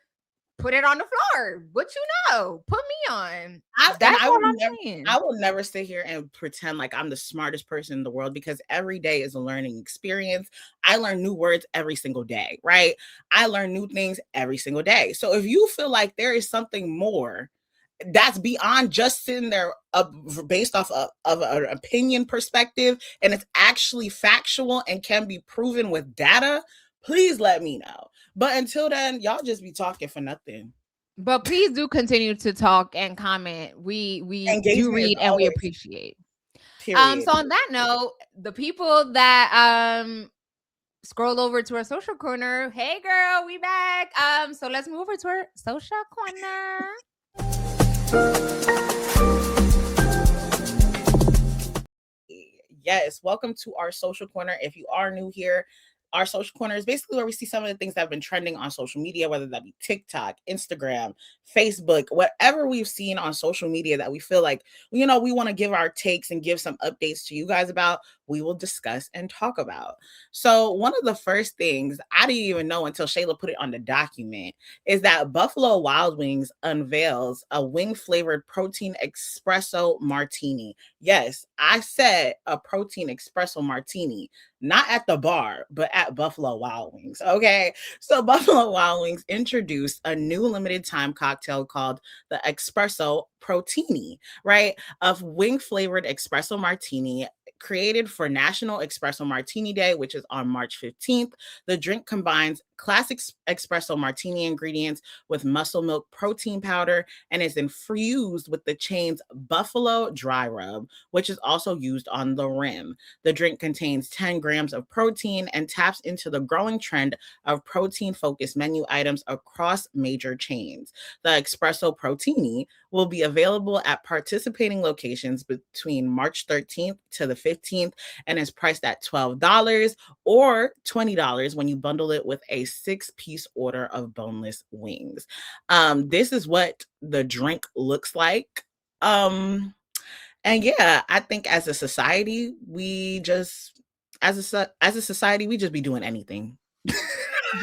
put it on the floor. What you know? Put me on. That's all I'm saying. I will never sit here and pretend like I'm the smartest person in the world, because every day is a learning experience. I learn new words every single day, right? I learn new things every single day. So if you feel like there is something more that's beyond just sitting there based off of an opinion perspective, and it's actually factual and can be proven with data, please let me know. But until then, y'all just be talking for nothing. But please do continue to talk and comment. We do Engagement is read and we always, appreciate. period. So on that note, the people that scroll over to our social corner, hey girl, we back. So let's move over to our social corner. Yes, welcome to our social corner. If you are new here, our social corner is basically where we see some of the things that have been trending on social media, whether that be TikTok, Instagram, Facebook, whatever we've seen on social media that we feel like, we want to give our takes and give some updates to you guys about, we will discuss and talk about. So one of the first things I didn't even know until Shayla put it on the document is that Buffalo Wild Wings unveils a wing flavored protein espresso martini. Yes, I said a protein espresso martini, not at the bar, but at Buffalo Wild Wings. Okay. So Buffalo Wild Wings introduced a new limited time cocktail called the Espresso Proteini, right? A wing flavored espresso martini created for National Espresso Martini Day, which is on March 15th. The drink combines classic espresso martini ingredients with muscle milk protein powder and is infused with the chain's buffalo dry rub, which is also used on the rim. The drink contains 10 grams of protein and taps into the growing trend of protein focused menu items across major chains. The Espresso Proteini will be available at participating locations between March 13th to the 15th and is priced at $12 or $20 when you bundle it with a 6-piece order of boneless wings. This is what the drink looks like. And yeah, I think as a society, we just as a society, we just be doing anything.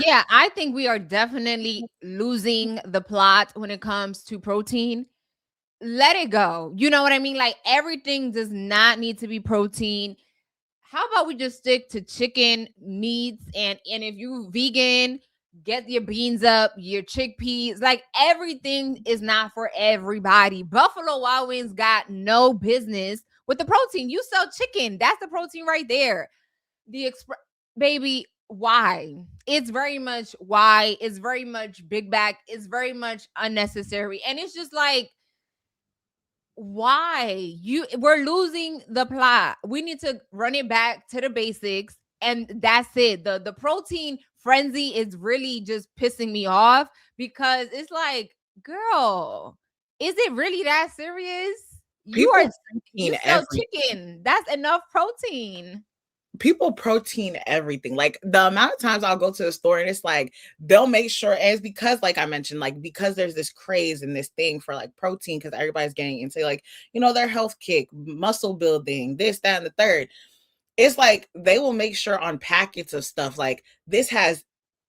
Yeah, I think we are definitely losing the plot when it comes to protein. Let it go. You know what I mean? Like everything does not need to be protein. How about we just stick to chicken meats, and if you vegan, get your beans up, your chickpeas. Like everything is not for everybody. Buffalo Wild Wings got no business with the protein. You sell chicken, that's the protein right there. The baby, why? It's very much why. It's very much big bag. It's very much unnecessary, and it's just like, why? We're losing the plot. We need to run it back to the basics, and that's it. The protein frenzy is really just pissing me off, because it's like, girl, is it really that serious? You People are you protein sell everything. chicken, that's enough protein. People protein everything. Like the amount of times I'll go to the store and it's like they'll make sure, and it's because, like I mentioned, like because there's this craze and this thing for like protein, because everybody's getting into like, their health kick, muscle building, this, that, and the third. It's like they will make sure on packets of stuff like this has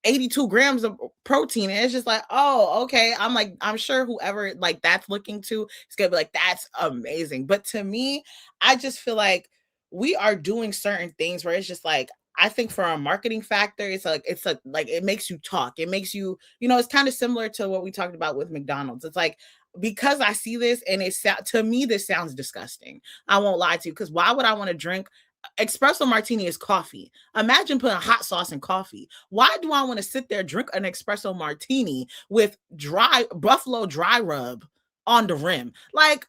82 grams of protein, and it's just like, oh, okay. I'm sure whoever like that's looking to, it's gonna be like, that's amazing. But to me, I just feel like we are doing certain things where it's just like, I think for a marketing factor, it's like it makes you talk. It makes you, it's kind of similar to what we talked about with McDonald's. It's like, because I see this and to me, this sounds disgusting. I won't lie to you, because why would I want to drink espresso martini? Is coffee. Imagine putting hot sauce in coffee. Why do I want to sit there, drink an espresso martini with buffalo dry rub on the rim? Like,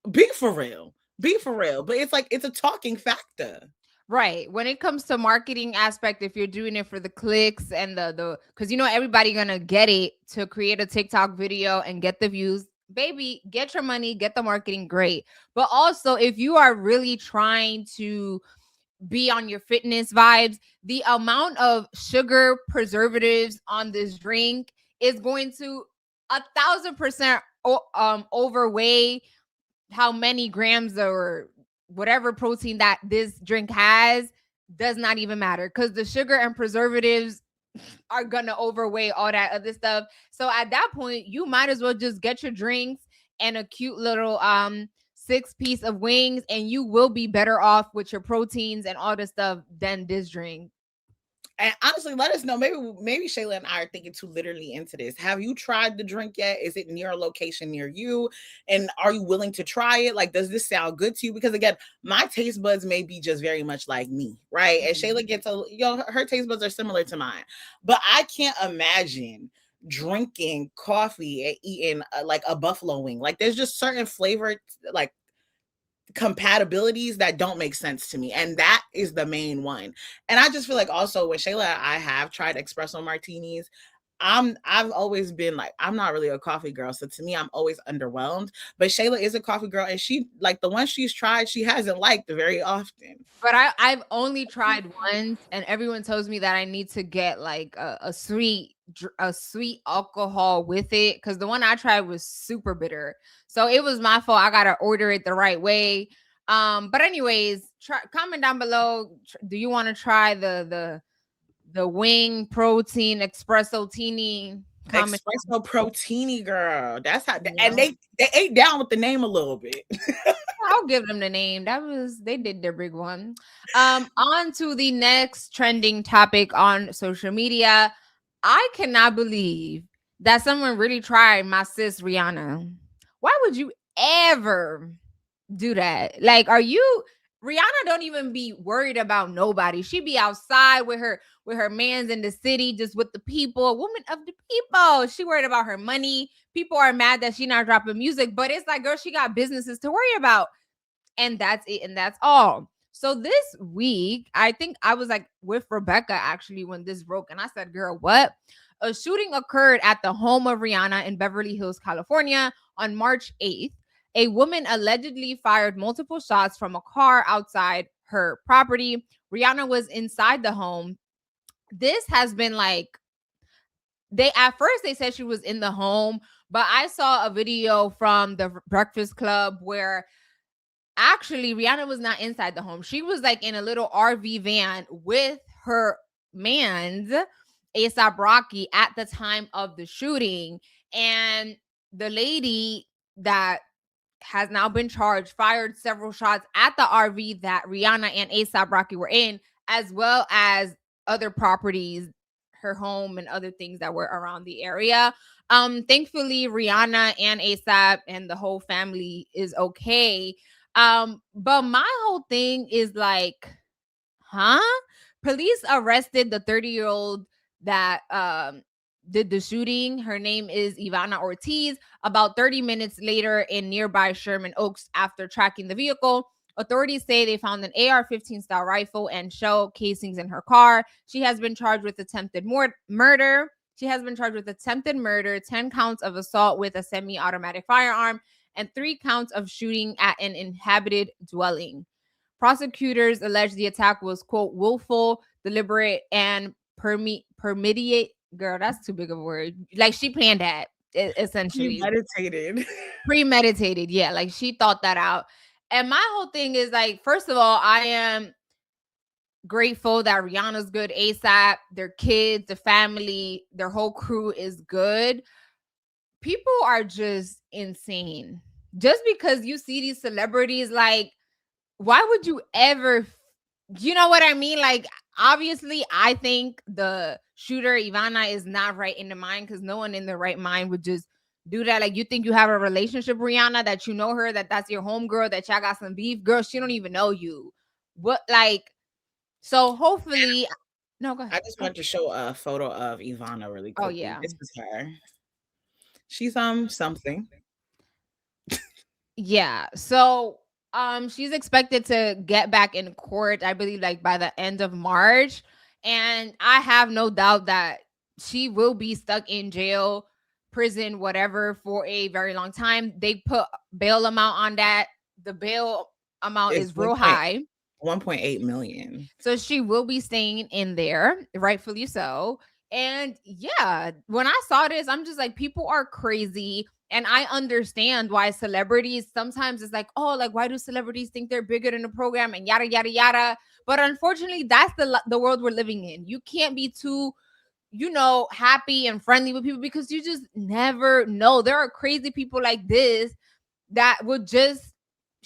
be for real. Be for real. But it's like, it's a talking factor. Right. When it comes to marketing aspect, if you're doing it for the clicks and the because everybody gonna get it to create a TikTok video and get the views, baby, get your money, get the marketing, great. But also, if you are really trying to be on your fitness vibes, the amount of sugar preservatives on this drink is going to 1,000% overweigh how many grams or whatever protein that this drink has. Does not even matter, because the sugar and preservatives are gonna overweigh all that other stuff. So at that point, you might as well just get your drinks and a cute little 6-piece of wings, and you will be better off with your proteins and all this stuff than this drink. And honestly, let us know. Maybe Shayla and I are thinking too literally into this. Have you tried the drink yet? Is it near a location near you? And are you willing to try it? Like, does this sound good to you? Because again, my taste buds may be just very much like me, right? And Shayla gets her taste buds are similar to mine. But I can't imagine drinking coffee and eating like a buffalo wing. Like, there's just certain flavor like compatibilities that don't make sense to me, and that is the main one. And I just feel like also when Shayla and I have tried espresso martinis, I've always been like, I'm not really a coffee girl, so to me I'm always underwhelmed. But Shayla is a coffee girl, and she, like, the one she's tried, she hasn't liked very often. But I've only tried once, and everyone tells me that I need to get like a sweet alcohol with it, because the one I tried was super bitter. So it was my fault. I gotta order it the right way. But anyways, comment down below. Do you want to try the wing protein espresso teeny? Espresso Proteini, girl. That's how. And they ate down with the name a little bit. I'll give them the name. They did their big one. On to the next trending topic on social media. I cannot believe that someone really tried my sis Rihanna. Why would you ever do that? Like, are you Rihanna don't even be worried about nobody. She be outside with her mans in the city, just with the people, a woman of the people. She worried about her money. People are mad that she not dropping music, but it's like, girl, she got businesses to worry about. And that's it, and that's all. So this week, I think I was like with Rebecca actually when this broke, and I said, girl, what? A shooting occurred at the home of Rihanna in Beverly Hills, California on March 8th. A woman allegedly fired multiple shots from a car outside her property. Rihanna was inside the home. This has been like, they at first they said she was in the home, but I saw a video from the Breakfast Club where actually Rihanna was not inside the home. She was like in a little RV van with her man's A$AP Rocky at the time of the shooting. And the lady that has now been charged fired several shots at the RV that Rihanna and A$AP Rocky were in, as well as other properties, her home and other things that were around the area. Thankfully Rihanna and A$AP and the whole family is okay. But my whole thing is like, huh? Police arrested the 30-year-old that did the shooting. Her name is Ivana Ortiz. About 30 minutes later in nearby Sherman Oaks, after tracking the vehicle, authorities say they found an AR-15 style rifle and shell casings in her car. She has been charged with attempted murder. She has been charged with attempted murder, 10 counts of assault with a semi-automatic firearm, and 3 counts of shooting at an inhabited dwelling. Prosecutors allege the attack was, quote, willful, deliberate, and permitted. Girl, that's too big of a word. Like she planned that, essentially. Premeditated. Yeah, like she thought that out. And my whole thing is like, first of all, I am grateful that Rihanna's good, A$AP, their kids, the family, their whole crew is good. People are just insane. Just because you see these celebrities, like, why would you ever, you know what I mean? Like, obviously, I think the shooter, Ivana, is not right in the mind, because no one in the right mind would just do that. Like, you think you have a relationship, Rihanna, that you know her, that's your homegirl, that y'all got some beef. Girl, she don't even know you. What, like, so hopefully, no, go ahead. I just wanted to show a photo of Ivana really quickly. Oh, yeah. This is her. She's something. Yeah. So she's expected to get back in court, I believe, like by the end of March. And I have no doubt that she will be stuck in jail, prison, whatever, for a very long time. They put bail amount on that. The bail amount is real high. 1.8 million. So she will be staying in there, rightfully so. And yeah, when I saw this, I'm just like, people are crazy. And I understand why celebrities sometimes it's like, oh, like, why do celebrities think they're bigger than the program and yada, yada, yada. But unfortunately, that's the world we're living in. You can't be too, happy and friendly with people, because you just never know. There are crazy people like this that would just,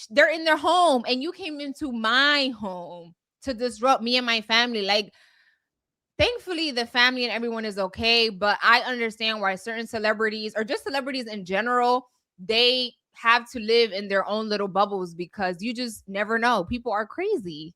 they're in their home and you came into my home to disrupt me and my family. Like, thankfully the family and everyone is okay, but I understand why certain celebrities, or just celebrities in general, they have to live in their own little bubbles, because you just never know. People are crazy.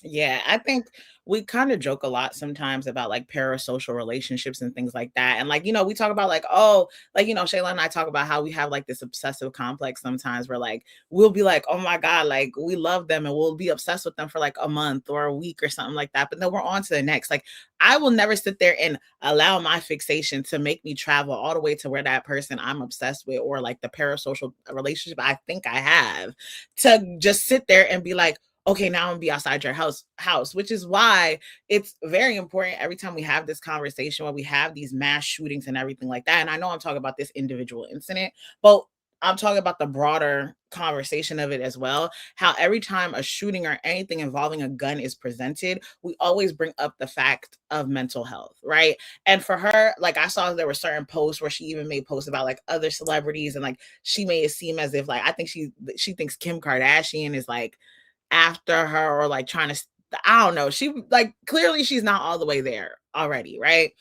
Yeah, I think we kind of joke a lot sometimes about like parasocial relationships and things like that. And like, we talk about like, oh, like, Shayla and I talk about how we have like this obsessive complex sometimes where like we'll be like, oh my God, like we love them and we'll be obsessed with them for like a month or a week or something like that. But then we're on to the next. Like, I will never sit there and allow my fixation to make me travel all the way to where that person I'm obsessed with, or like the parasocial relationship I think I have, to just sit there and be like, okay, now I'm gonna be outside your house, which is why it's very important every time we have this conversation, when we have these mass shootings and everything like that. And I know I'm talking about this individual incident, but I'm talking about the broader conversation of it as well. How every time a shooting or anything involving a gun is presented, we always bring up the fact of mental health, right? And for her, like, I saw there were certain posts where she even made posts about like other celebrities, and like she made it seem as if like, I think she thinks Kim Kardashian is like after her, or like trying to, I don't know. She like, clearly she's not all the way there already, right?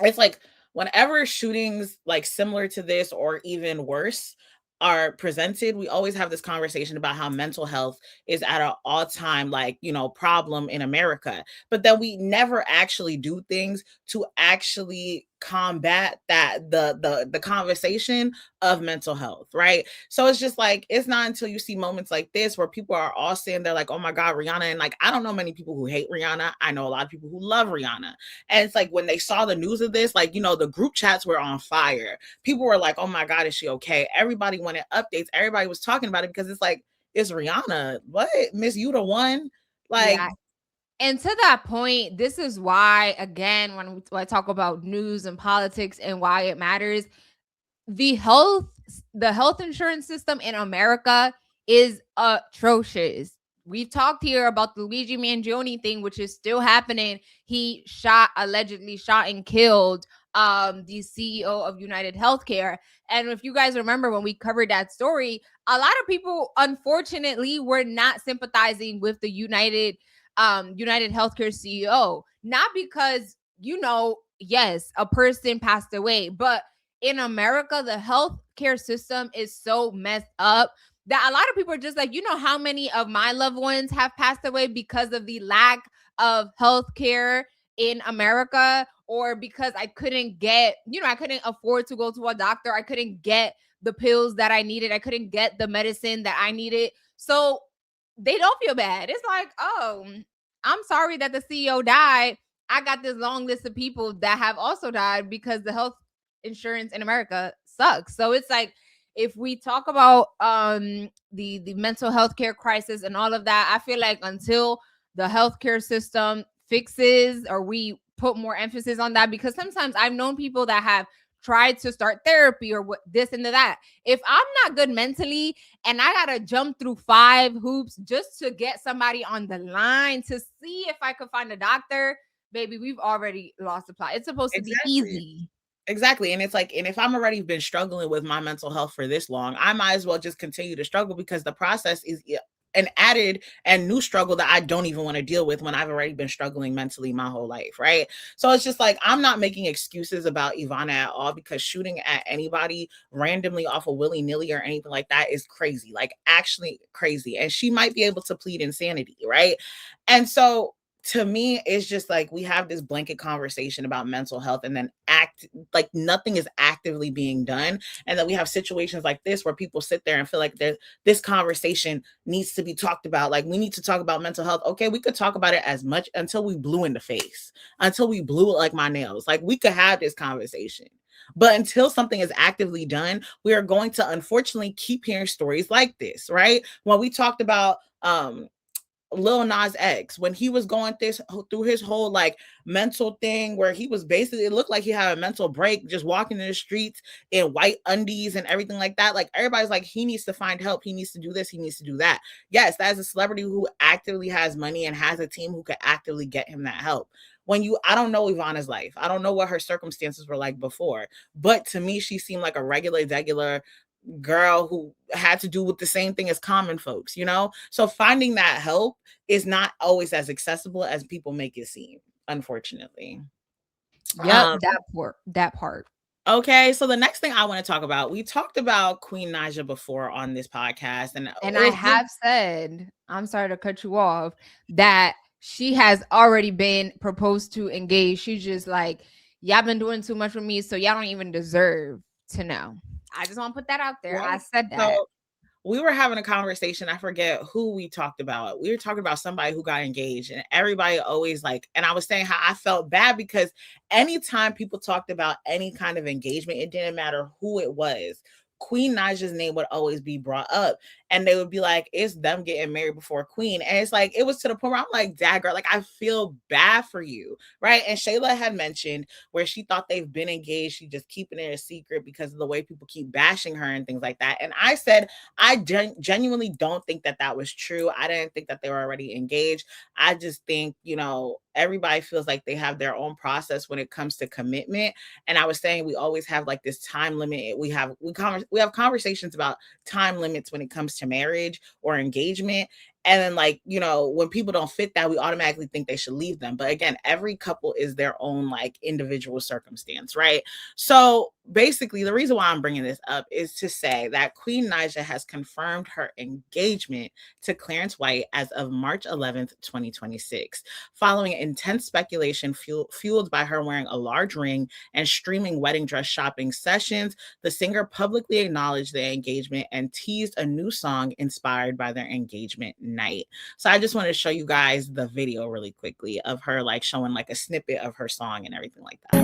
It's like, whenever shootings like similar to this or even worse are presented, we always have this conversation about how mental health is at an all-time, like, problem in America. But then we never actually do things to actually combat that the conversation of mental health, right? So it's just like, it's not until you see moments like this where people are all saying they're like, oh my God, Rihanna. And like, I don't know many people who hate Rihanna. I know a lot of people who love Rihanna. And it's like, when they saw the news of this, like, the group chats were on fire. People were like, oh my God, is she okay? Everybody wanted updates. Everybody was talking about it because it's like, it's Rihanna. What? Miss You the One? Like, Yeah. And to that point, this is why, again, when I talk about news and politics and why it matters, the health insurance system in America is atrocious. We've talked here about the Luigi Mangione thing, which is still happening. He allegedly shot and killed the CEO of United Healthcare. And if you guys remember when we covered that story, a lot of people unfortunately were not sympathizing with the United Healthcare CEO, not because, yes, a person passed away, but in America, the healthcare system is so messed up that a lot of people are just like, how many of my loved ones have passed away because of the lack of healthcare in America, or because I couldn't I couldn't afford to go to a doctor. I couldn't get the pills that I needed. I couldn't get the medicine that I needed. So they don't feel bad. It's like, oh, I'm sorry that the CEO died. I got this long list of people that have also died because the health insurance in America sucks. So it's like, if we talk about the mental health care crisis and all of that, I feel like until the healthcare system fixes, or we put more emphasis on that, because sometimes I've known people that have tried to start therapy or this and that. If I'm not good mentally and I gotta jump through 5 hoops just to get somebody on the line to see if I could find a doctor, baby, we've already lost the plot. It's supposed to be exactly. easy. Exactly. And it's like, and if I'm already been struggling with my mental health for this long, I might as well just continue to struggle, because the process is an added and new struggle that I don't even want to deal with when I've already been struggling mentally my whole life. Right. So it's just like, I'm not making excuses about Ivana at all, because shooting at anybody randomly off of willy-nilly or anything like that is crazy, like actually crazy. And she might be able to plead insanity. Right. And so to me, it's just like, we have this blanket conversation about mental health, and then like nothing is actively being done. And then we have situations like this where people sit there and feel like this conversation needs to be talked about. Like, we need to talk about mental health. Okay, we could talk about it as much until we blue in the face, until we blew it like my nails. Like, we could have this conversation. But until something is actively done, we are going to unfortunately keep hearing stories like this, right? When we talked about Lil Nas X, when he was going through his whole like mental thing, where he was basically, it looked like he had a mental break, just walking in the streets in white undies and everything like that. Like, everybody's like, he needs to find help. He needs to do this. He needs to do that. Yes, that is a celebrity who actively has money and has a team who could actively get him that help. I don't know Ivana's life. I don't know what her circumstances were like before, but to me, she seemed like a regular girl who had to do with the same thing as common folks, So finding that help is not always as accessible as people make it seem, unfortunately. Yep, that part. Okay, so the next thing I want to talk about, we talked about Queen Naija before on this podcast, and And I have said, I'm sorry to cut you off, that she has already been proposed to, engage. She's just like, y'all been doing too much with me, so y'all don't even deserve to know. I just want to put that out there. I said that. So we were having a conversation. I forget who we talked about. We were talking about somebody who got engaged, and everybody always like, and I was saying how I felt bad, because anytime people talked about any kind of engagement, it didn't matter who it was, Queen Naija's name would always be brought up, and they would be like, it's them getting married before Queen. And it's like, it was to the point where I'm like, dad, girl, like, I feel bad for you, right? And Shayla had mentioned where she thought they've been engaged, she just keeping it a secret because of the way people keep bashing her and things like that. And I said, I genuinely don't think that was true. I didn't think that they were already engaged. I just think, everybody feels like they have their own process when it comes to commitment. And I was saying, we always have like this time limit. We have conversations about time limits when it comes to marriage or engagement. And then, like, you know, when people don't fit that, we automatically think they should leave them. But again, every couple is their own like individual circumstance, right? So basically, the reason why I'm bringing this up is to say that Queen Naija has confirmed her engagement to Clarence White as of March 11th, 2026, following intense speculation fueled by her wearing a large ring and streaming wedding dress shopping sessions. The singer publicly acknowledged the engagement and teased a new song inspired by their engagement night. So I just want to show you guys the video really quickly of her like showing like a snippet of her song and everything like that.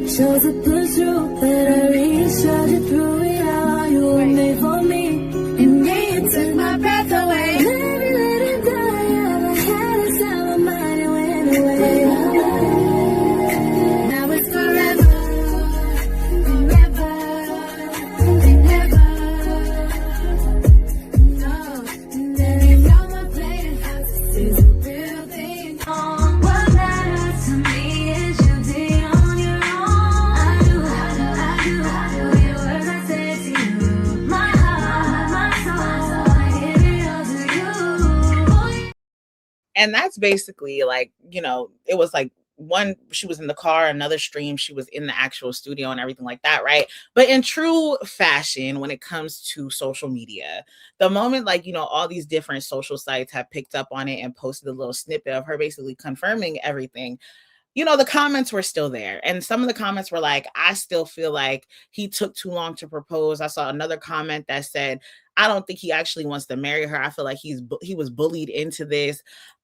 Chose to push through, but I really showed you through it all. You were made for me, and it took my breath away. Let it die, I had a sour mind, it went away. Now it's forever, and never, and never. No, and then ain't no more playing house, this is a real thing. What matters to me is you did on your own. And that's basically like, you know, it was like one, she was in the car, another stream, she was in the actual studio and everything like that, right? But in true fashion, when it comes to social media, the moment like, you know, all these different social sites have picked up on it and posted a little snippet of her basically confirming everything, you know, the comments were still there. And some of the comments were like, I still feel like he took too long to propose. I saw another comment that said, I don't think he actually wants to marry her. I feel like he was bullied into this.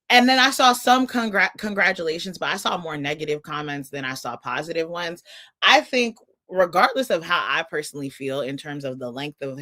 And then I saw some congratulations, but I saw more negative comments than I saw positive ones. I think regardless of how I personally feel in terms of the length of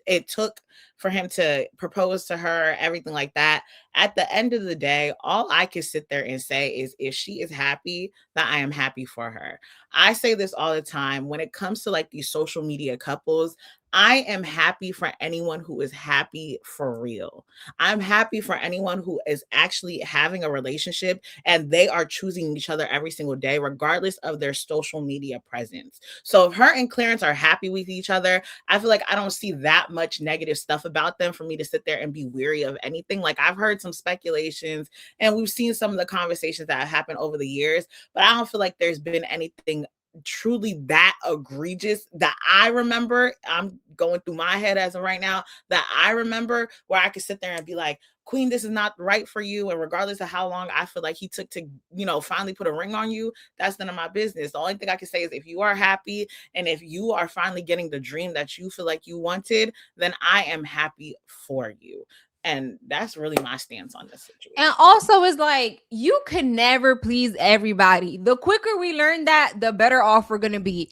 it took for him to propose to her, everything like that. At the end of the day, all I can sit there and say is if she is happy, that I am happy for her. I say this all the time when it comes to like these social media couples. I am happy for anyone who is happy for real. I'm happy for anyone who is actually having a relationship and they are choosing each other every single day, regardless of their social media presence. So if her and Clarence are happy with each other, I feel like I don't see that much negative stuff about them for me to sit there and be weary of anything. Like I've heard some speculations and we've seen some of the conversations that have happened over the years, but I don't feel like there's been anything truly that egregious that I remember. I'm going through my head as of right now that I remember where I could sit there and be like, Queen, this is not right for you. And regardless of how long I feel like he took to, you know, finally put a ring on you, that's none of my business. The only thing I can say is if you are happy and if you are finally getting the dream that you feel like you wanted, then I am happy for you. And that's really my stance on this situation. And also, it's like you can never please everybody. The quicker we learn that, the better off we're gonna be.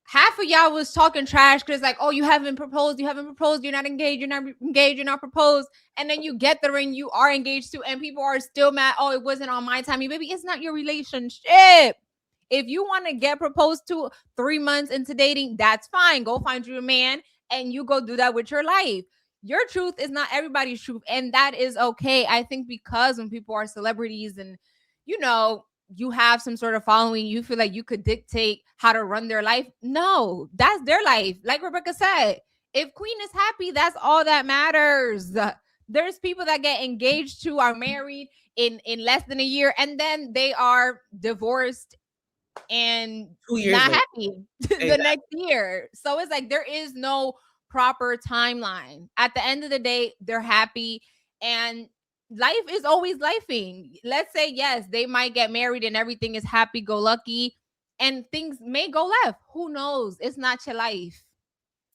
Half of y'all was talking trash because like, oh, you haven't proposed, you're not engaged, you're not proposed. And then you get the ring, you are engaged to, and people are still mad. Oh, it wasn't on my timing. Baby, it's not your relationship. If you want to get proposed to 3 months into dating, that's fine. Go find you a man and you go do that with your life. Your truth is not everybody's truth, and that is okay. I think because when people are celebrities and, you know, you have some sort of following, you feel like you could dictate how to run their life. No, that's their life. Like Rebecca said, if Queen is happy, that's all that matters. There's people that get engaged to, are married in less than a year, and then they are divorced and 2 years not later. happy the next year. So it's like there is no proper timeline. At the end of the day, they're happy and life is always lifing. Let's say, yes, they might get married and everything is happy go lucky and things may go left. Who knows? It's not your life.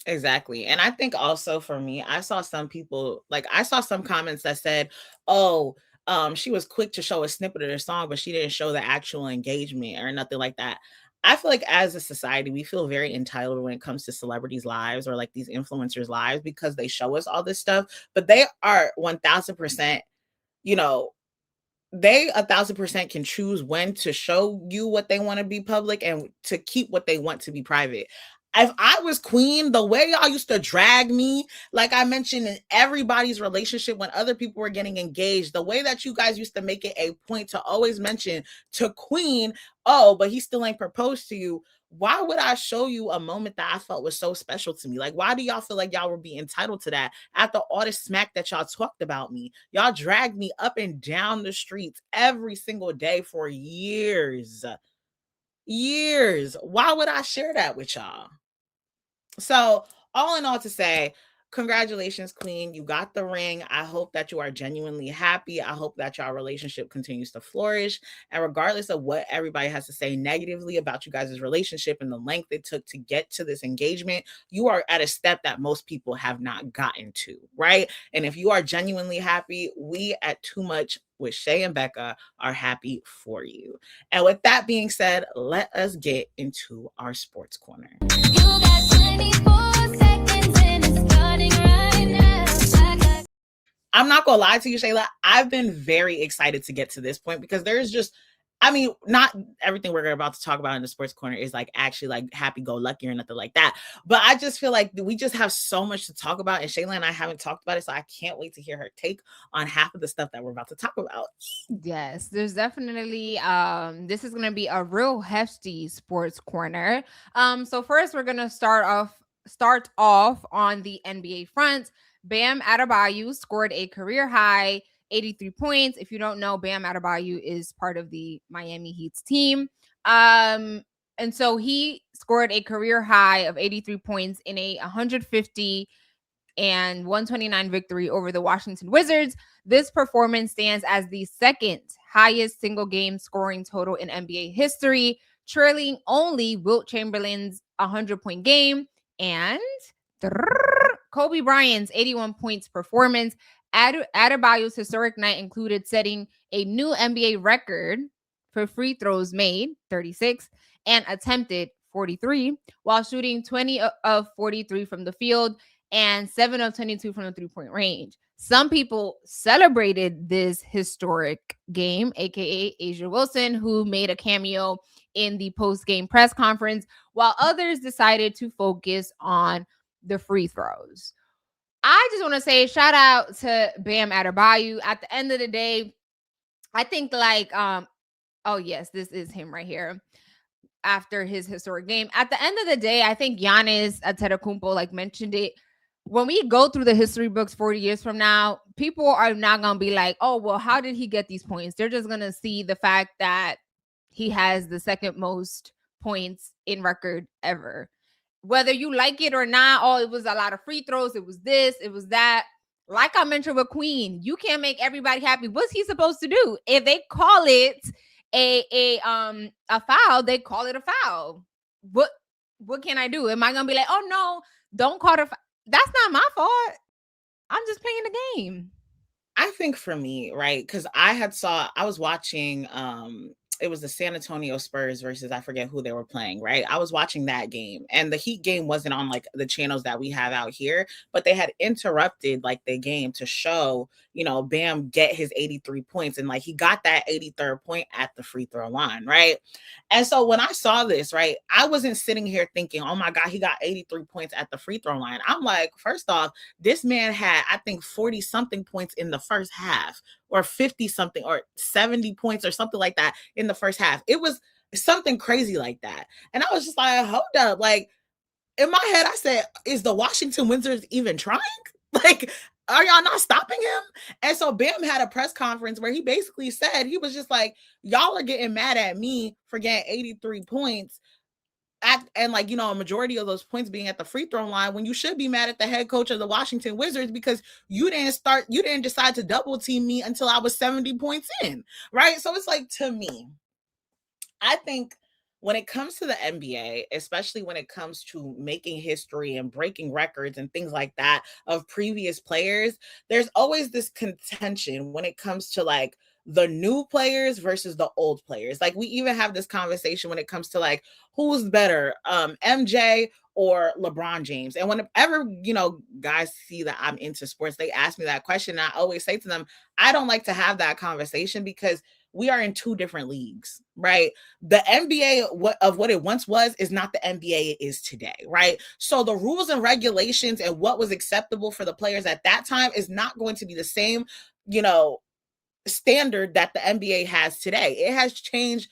Exactly. And I think also for me, I saw some comments that said, oh, she was quick to show a snippet of their song, but she didn't show the actual engagement or nothing like that. I feel like as a society, we feel very entitled when it comes to celebrities' lives or like these influencers' lives because they show us all this stuff, but they are 1000%, you know, they 1,000% can choose when to show you what they want to be public and to keep what they want to be private. If I was queen, the way y'all used to drag me, like I mentioned in everybody's relationship when other people were getting engaged, the way that you guys used to make it a point to always mention to queen, oh, but he still ain't proposed to you. Why would I show you a moment that I felt was so special to me? Like, why do y'all feel like y'all would be entitled to that after all the smack that y'all talked about me? Y'all dragged me up and down the streets every single day for years. Years. Why would I share that with y'all? So, all in all, to say, congratulations, Queen. You got the ring. I hope that you are genuinely happy. I hope that your relationship continues to flourish. And regardless of what everybody has to say negatively about you guys' relationship and the length it took to get to this engagement, you are at a step that most people have not gotten to, right? And if you are genuinely happy, we at Too Much with Shey and Becca are happy for you. And with that being said, let us get into our sports corner. You got 24 seconds and it's starting right now. I'm not gonna lie to you, Shayla. I've been very excited to get to this point because there's just, I mean, not everything we're about to talk about in the sports corner is like actually like happy-go-lucky or nothing like that. But I just feel like we just have so much to talk about, and Shayla and I haven't talked about it, so I can't wait to hear her take on half of the stuff that we're about to talk about. Yes, there's definitely this is gonna be a real hefty sports corner. So first we're gonna start off on the NBA front. Bam Adebayo scored a career high 83 points. If you don't know, Bam Adebayo is part of the Miami Heat's team. And so he scored a career high of 83 points in a 150 and 129 victory over the Washington Wizards. This performance stands as the second highest single game scoring total in NBA history, trailing only Wilt Chamberlain's 100-point game and Kobe Bryant's 81 points performance. Adebayo's historic night included setting a new NBA record for free throws made, 36, and attempted, 43, while shooting 20 of 43 from the field and 7 of 22 from the three-point range. Some people celebrated this historic game, aka Asia Wilson, who made a cameo in the post-game press conference, while others decided to focus on the free throws. I just want to say shout out to Bam Adebayo. At the end of the day, I think like oh yes, this is him right here. After his historic game, at the end of the day, I think Giannis Antetokounmpo like mentioned it. When we go through the history books 40 years from now, people are not going to be like, oh, well, how did he get these points? They're just going to see the fact that he has the second most points in record ever. Whether you like it or not, oh, it was a lot of free throws. It was this, it was that. Like I mentioned with Queen, you can't make everybody happy. What's he supposed to do? If they call it a foul, they call it a foul. What can I do? Am I going to be like, oh, no, don't call it a foul? That's not my fault. I'm just playing the game. I think for me, right, because I was watching it was the San Antonio Spurs versus I forget who they were playing, right? I was watching that game, and the Heat game wasn't on like the channels that we have out here, but they had interrupted like the game to show, you know, Bam get his 83 points, and like he got that 83rd point at the free throw line, right? And so when I saw this, right, I wasn't sitting here thinking, oh my God, he got 83 points at the free throw line. I'm like, first off, this man had, I think, 40 something points in the first half, or 50 something, or 70 points or something like that in the first half. It was something crazy like that. And I was just like, hold up. Like in my head, I said, is the Washington Wizards even trying? Like, are y'all not stopping him? And so Bam had a press conference where he basically said, he was just like, y'all are getting mad at me for getting 83 points. And like, you know, a majority of those points being at the free throw line, when you should be mad at the head coach of the Washington Wizards because you didn't decide to double team me until I was 70 points in, right? So it's like, to me, I think when it comes to the NBA, especially when it comes to making history and breaking records and things like that of previous players, there's always this contention when it comes to like the new players versus the old players. Like we even have this conversation when it comes to like who's better, MJ or LeBron James. And whenever, guys see that I'm into sports, they ask me that question. And I always say to them, I don't like to have that conversation because we are in two different leagues, right? The NBA of what it once was is not the NBA it is today, right? So the rules and regulations and what was acceptable for the players at that time is not going to be the same, standard that the NBA has today. It has changed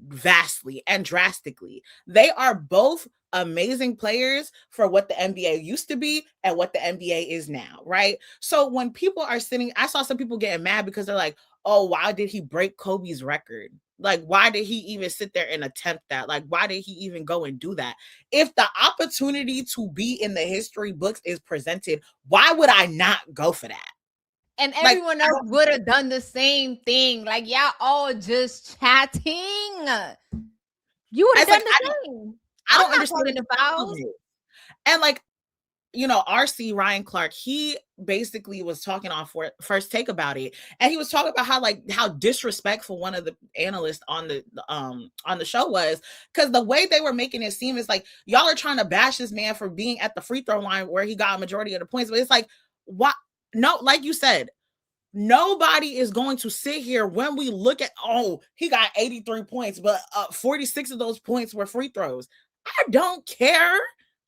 vastly and drastically. They are both amazing players for what the NBA used to be and what the NBA is now, right? So when people are I saw some people getting mad because they're like, oh, why did he break Kobe's record? Like, why did he even sit there and attempt that? Like, why did he even go and do that? If the opportunity to be in the history books is presented, why would I not go for that? And everyone else would have done the same thing. Like, y'all all just chatting. You would have done the same. I don't understand the fouls. And like, RC Ryan Clark, he basically was talking on First Take about it. And he was talking about how disrespectful one of the analysts on the show was, because the way they were making it seem is like, y'all are trying to bash this man for being at the free throw line where he got a majority of the points. But it's like, what? No, like you said, nobody is going to sit here when we look at, he got 83 points, but 46 of those points were free throws. I don't care.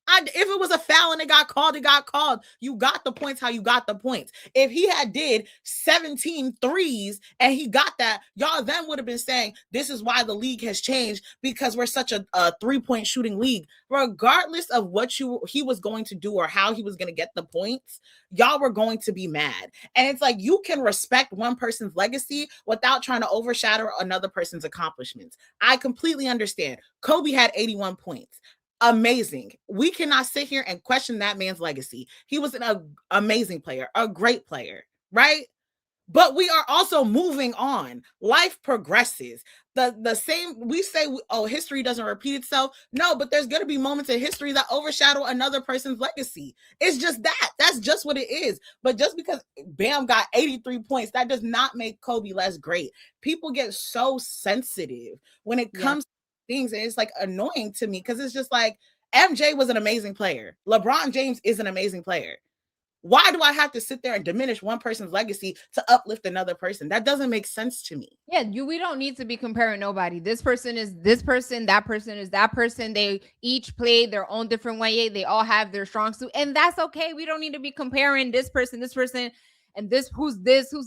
If it was a foul and it got called, it got called. You got the points how you got the points. If he had did 17 threes and he got that, y'all then would have been saying, this is why the league has changed, because we're such a 3-point shooting league. Regardless of what he was going to do or how he was going to get the points, y'all were going to be mad. And it's like, you can respect one person's legacy without trying to overshadow another person's accomplishments. I completely understand. Kobe had 81 points. Amazing. We cannot sit here and question that man's legacy. He was an amazing player, a great player, right? But we are also moving on. Life progresses. The same, we say, history doesn't repeat itself. No, but there's going to be moments in history that overshadow another person's legacy. It's just that. That's just what it is. But just because Bam got 83 points, that does not make Kobe less great. People get so sensitive when it comes to things, and it's like annoying to me because it's just like, MJ was an amazing player. LeBron James is an amazing player. Why do I have to sit there and diminish one person's legacy to uplift another person? That doesn't make sense to me. Yeah, we don't need to be comparing nobody. This person is this person, that person is that person. They each play their own different way. They all have their strong suit, and that's okay. We don't need to be comparing this person, and this, who's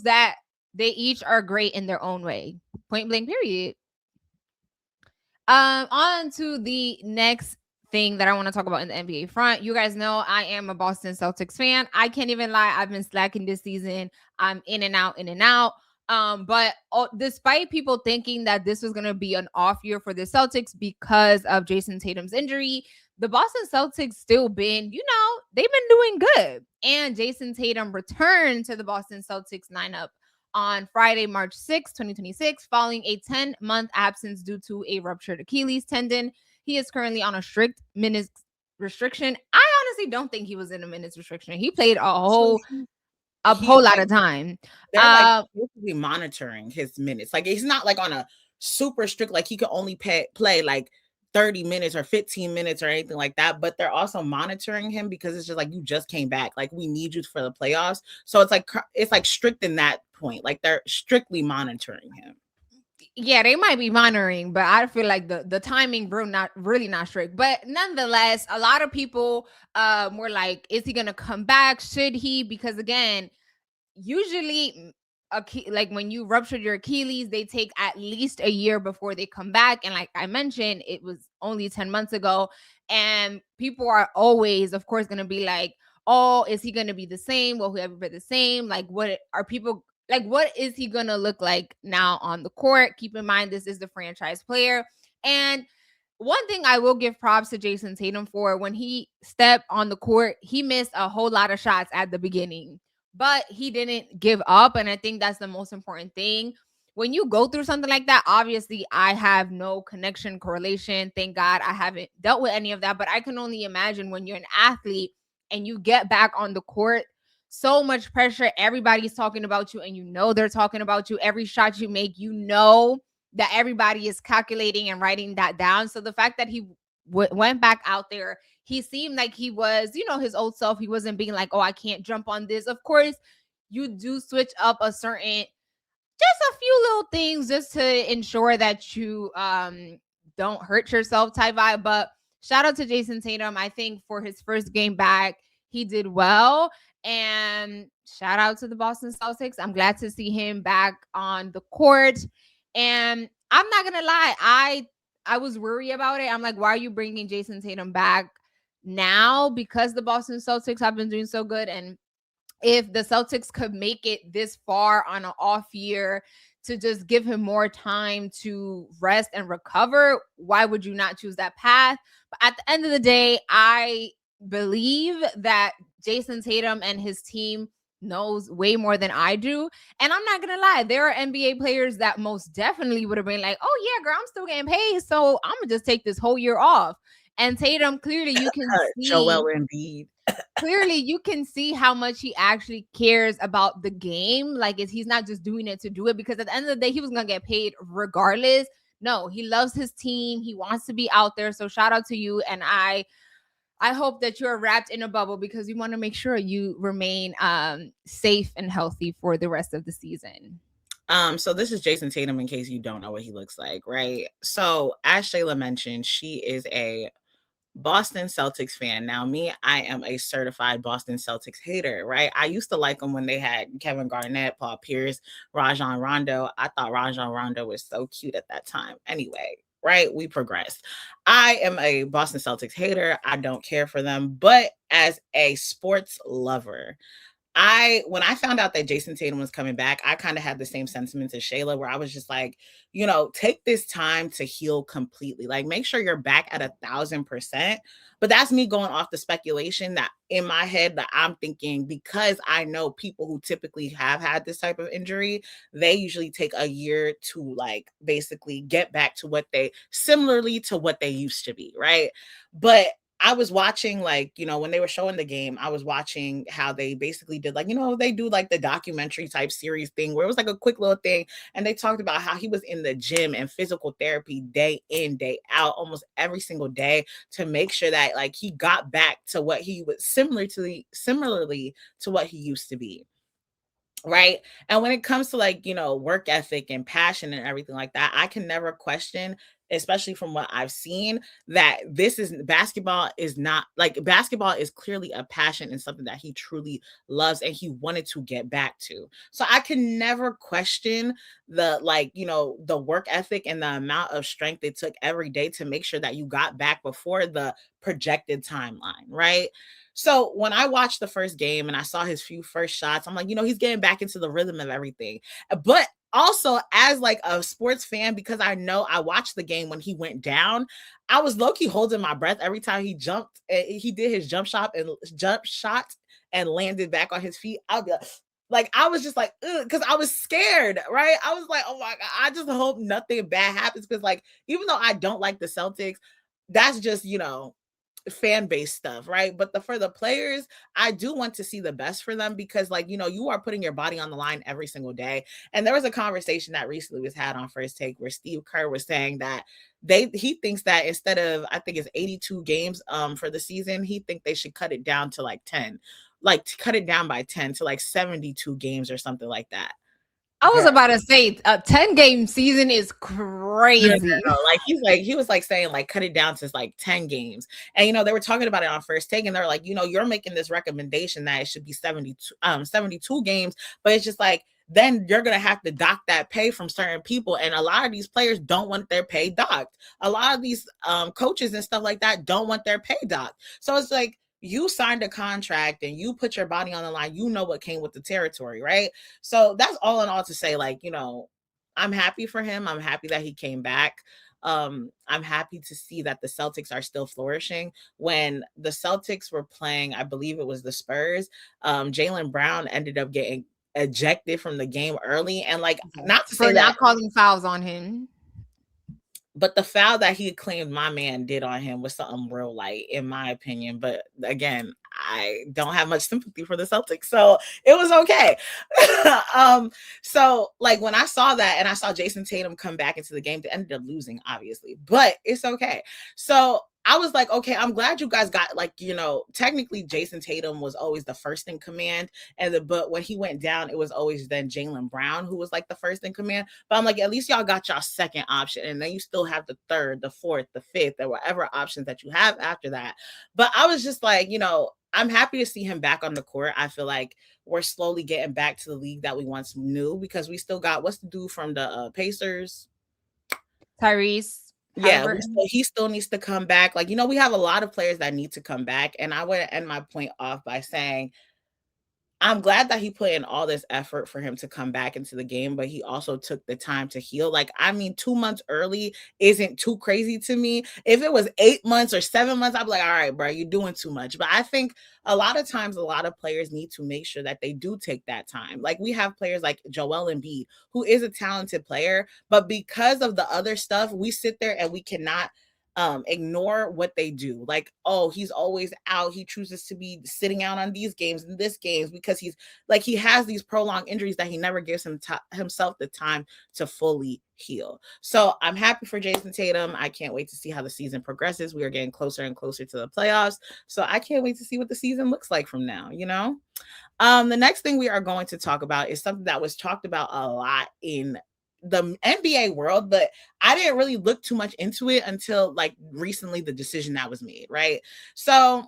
that. They each are great in their own way. Point blank, period. On to the next thing that I want to talk about in the NBA front. You guys know I am a Boston Celtics fan. I can't even lie. I've been slacking this season. I'm in and out. But despite people thinking that this was going to be an off year for the Celtics because of Jayson Tatum's injury, the Boston Celtics still been, they've been doing good. And Jayson Tatum returned to the Boston Celtics lineup on Friday, March 6, 2026, following a 10-month absence due to a ruptured Achilles tendon. He is currently on a strict minutes restriction. I honestly don't think he was in a minutes restriction. He played a whole lot of time. They're basically monitoring his minutes. Like, he's not like on a super strict, like he could only play like 30 minutes or 15 minutes or anything like that, but they're also monitoring him because it's just like, you just came back, like we need you for the playoffs. So it's like strict in that point, like they're strictly monitoring him. Yeah, they might be monitoring, but I feel like the timing really not strict. But nonetheless, a lot of people were like, is he gonna come back? Should he? Because again, usually like when you ruptured your Achilles, they take at least a year before they come back. And like I mentioned, it was only 10 months ago. And people are always, of course, going to be like, oh, is he going to be the same? Will he ever be the same? Like, what is he going to look like now on the court? Keep in mind, this is the franchise player. And one thing I will give props to Jayson Tatum for, when he stepped on the court, he missed a whole lot of shots at the beginning, but he didn't give up. And I think that's the most important thing. When you go through something like that, obviously I have no correlation. Thank God I haven't dealt with any of that, but I can only imagine when you're an athlete and you get back on the court so much pressure. Everybody's talking about you, and you know they're talking about you. Every shot you make, you know that everybody is calculating and writing that down. So the fact that he went back out there, he seemed like he was, you know, his old self. He wasn't being like, oh, I can't jump on this. Of course, you do switch up a certain, just a few little things just to ensure that you don't hurt yourself type vibe. But shout out to Jayson Tatum. I think for his first game back, he did well. And shout out to the Boston Celtics. I'm glad to see him back on the court. And I'm not gonna lie, I was worried about it. I'm like, why are you bringing Jayson Tatum back now? Because the Boston Celtics have been doing so good. And if the Celtics could make it this far on an off year, to just give him more time to rest and recover, why would you not choose that path? But at the end of the day, I believe that Jayson Tatum and his team knows way more than I do. And I'm not gonna lie, there are NBA players that most definitely would have been like, oh yeah, girl, I'm still getting paid, so I'm gonna just take this whole year off. And Tatum, clearly you can see Joel Embiid. Clearly you can see how much he actually cares about the game. Like, he's not just doing it to do it, because at the end of the day, he was gonna get paid regardless. No, he loves his team. He wants to be out there. So shout out to you. And I hope that you're wrapped in a bubble, because you want to make sure you remain safe and healthy for the rest of the season. So this is Jayson Tatum, in case you don't know what he looks like, right? So as Shayla mentioned, she is a Boston Celtics fan. Now, me, I am a certified Boston Celtics hater, right? I used to like them when they had Kevin Garnett, Paul Pierce, Rajon Rondo. I thought Rajon Rondo was so cute at that time. Anyway, right? We progressed. I am a Boston Celtics hater. I don't care for them. But as a sports lover, when I found out that Jayson Tatum was coming back, I kind of had the same sentiments as Shayla, where I was just like, you know, take this time to heal completely. Like, make sure you're back at 1,000%. But that's me going off the speculation that in my head that I'm thinking, because I know people who typically have had this type of injury, they usually take a year to like basically get back to similarly to what they used to be, right? But I was watching, like, you know, when they were showing the game, I was watching how they basically did, like, you know, they do like the documentary type series thing where it was like a quick little thing. And they talked about how he was in the gym and physical therapy day in, day out, almost every single day, to make sure that like he got back to what he was similarly to what he used to be. Right. And when it comes to like, you know, work ethic and passion and everything like that, I can never question, especially from what I've seen, that basketball is clearly a passion and something that he truly loves and he wanted to get back to. So I can never question the, like, you know, the work ethic and the amount of strength it took every day to make sure that you got back before the projected timeline. Right. So when I watched the first game and I saw his few first shots, I'm like, you know, he's getting back into the rhythm of everything. But also, as like a sports fan, because I know I watched the game when he went down, I was low-key holding my breath every time he jumped. He did his jump shot and landed back on his feet. I'll be like, I was just like, because I was scared, right? I was like, oh my God, I just hope nothing bad happens. Because like, even though I don't like the Celtics, that's just, you know, fan base stuff, right? But for the players, I do want to see the best for them, because like, you know, you are putting your body on the line every single day. And there was a conversation that recently was had on First Take where Steve Kerr was saying that he thinks that instead of, I think it's 82 games for the season, he think they should cut it down to like 10, like to cut it down by 10 to like 72 games or something like that. I was about to say a 10-game season is crazy. No. Like he was like saying like cut it down to like 10 games. And you know, they were talking about it on First Take and they're like, you know, you're making this recommendation that it should be 72 games, but it's just like, then you're going to have to dock that pay from certain people. And a lot of these players don't want their pay docked. A lot of these coaches and stuff like that don't want their pay docked. So it's like, you signed a contract and you put your body on the line, you know what came with the territory, right? So that's all in all to say, like, you know, I'm happy for him. I'm happy that he came back. I'm happy to see that the Celtics are still flourishing. When the Celtics were playing, I believe it was the Spurs, Jaylen Brown ended up getting ejected from the game early. And like, not to say that, not calling fouls on him. but the foul that he claimed my man did on him was something real light, in my opinion. But again, I don't have much sympathy for the Celtics, so it was okay. So like when I saw that and I saw Jayson Tatum come back into the game, they ended up losing, obviously, but it's okay. So I was like, okay, I'm glad you guys got, like, technically Jayson Tatum was always the first in command, but when he went down, it was always then Jaylen Brown who was like the first in command. But I'm like, at least y'all got y'all second option, and then you still have the third, the fourth, the fifth, or whatever options that you have after that. But I was just like, I'm happy to see him back on the court. I feel like we're slowly getting back to the league that we once knew, because we still got, what's the dude from the Pacers? Tyrese. Yeah, he still needs to come back. Like, we have a lot of players that need to come back. And I want to end my point off by saying, I'm glad that he put in all this effort for him to come back into the game, but he also took the time to heal. Like, I mean, 2 months early isn't too crazy to me. If it was 8 months or 7 months, I'd be like, all right, bro, you're doing too much. But I think a lot of times, a lot of players need to make sure that they do take that time. Like, we have players like Joel Embiid, who is a talented player, but because of the other stuff, we sit there and we cannot ignore what they do. Like, oh, he's always out. He chooses to be sitting out on these games and this games because he has these prolonged injuries that he never gives himself the time to fully heal. So I'm happy for Jayson Tatum. I can't wait to see how the season progresses. We are getting closer and closer to the playoffs. So I can't wait to see what the season looks like from now, The next thing we are going to talk about is something that was talked about a lot in the NBA world, but I didn't really look too much into it until like recently, the decision that was made, right? So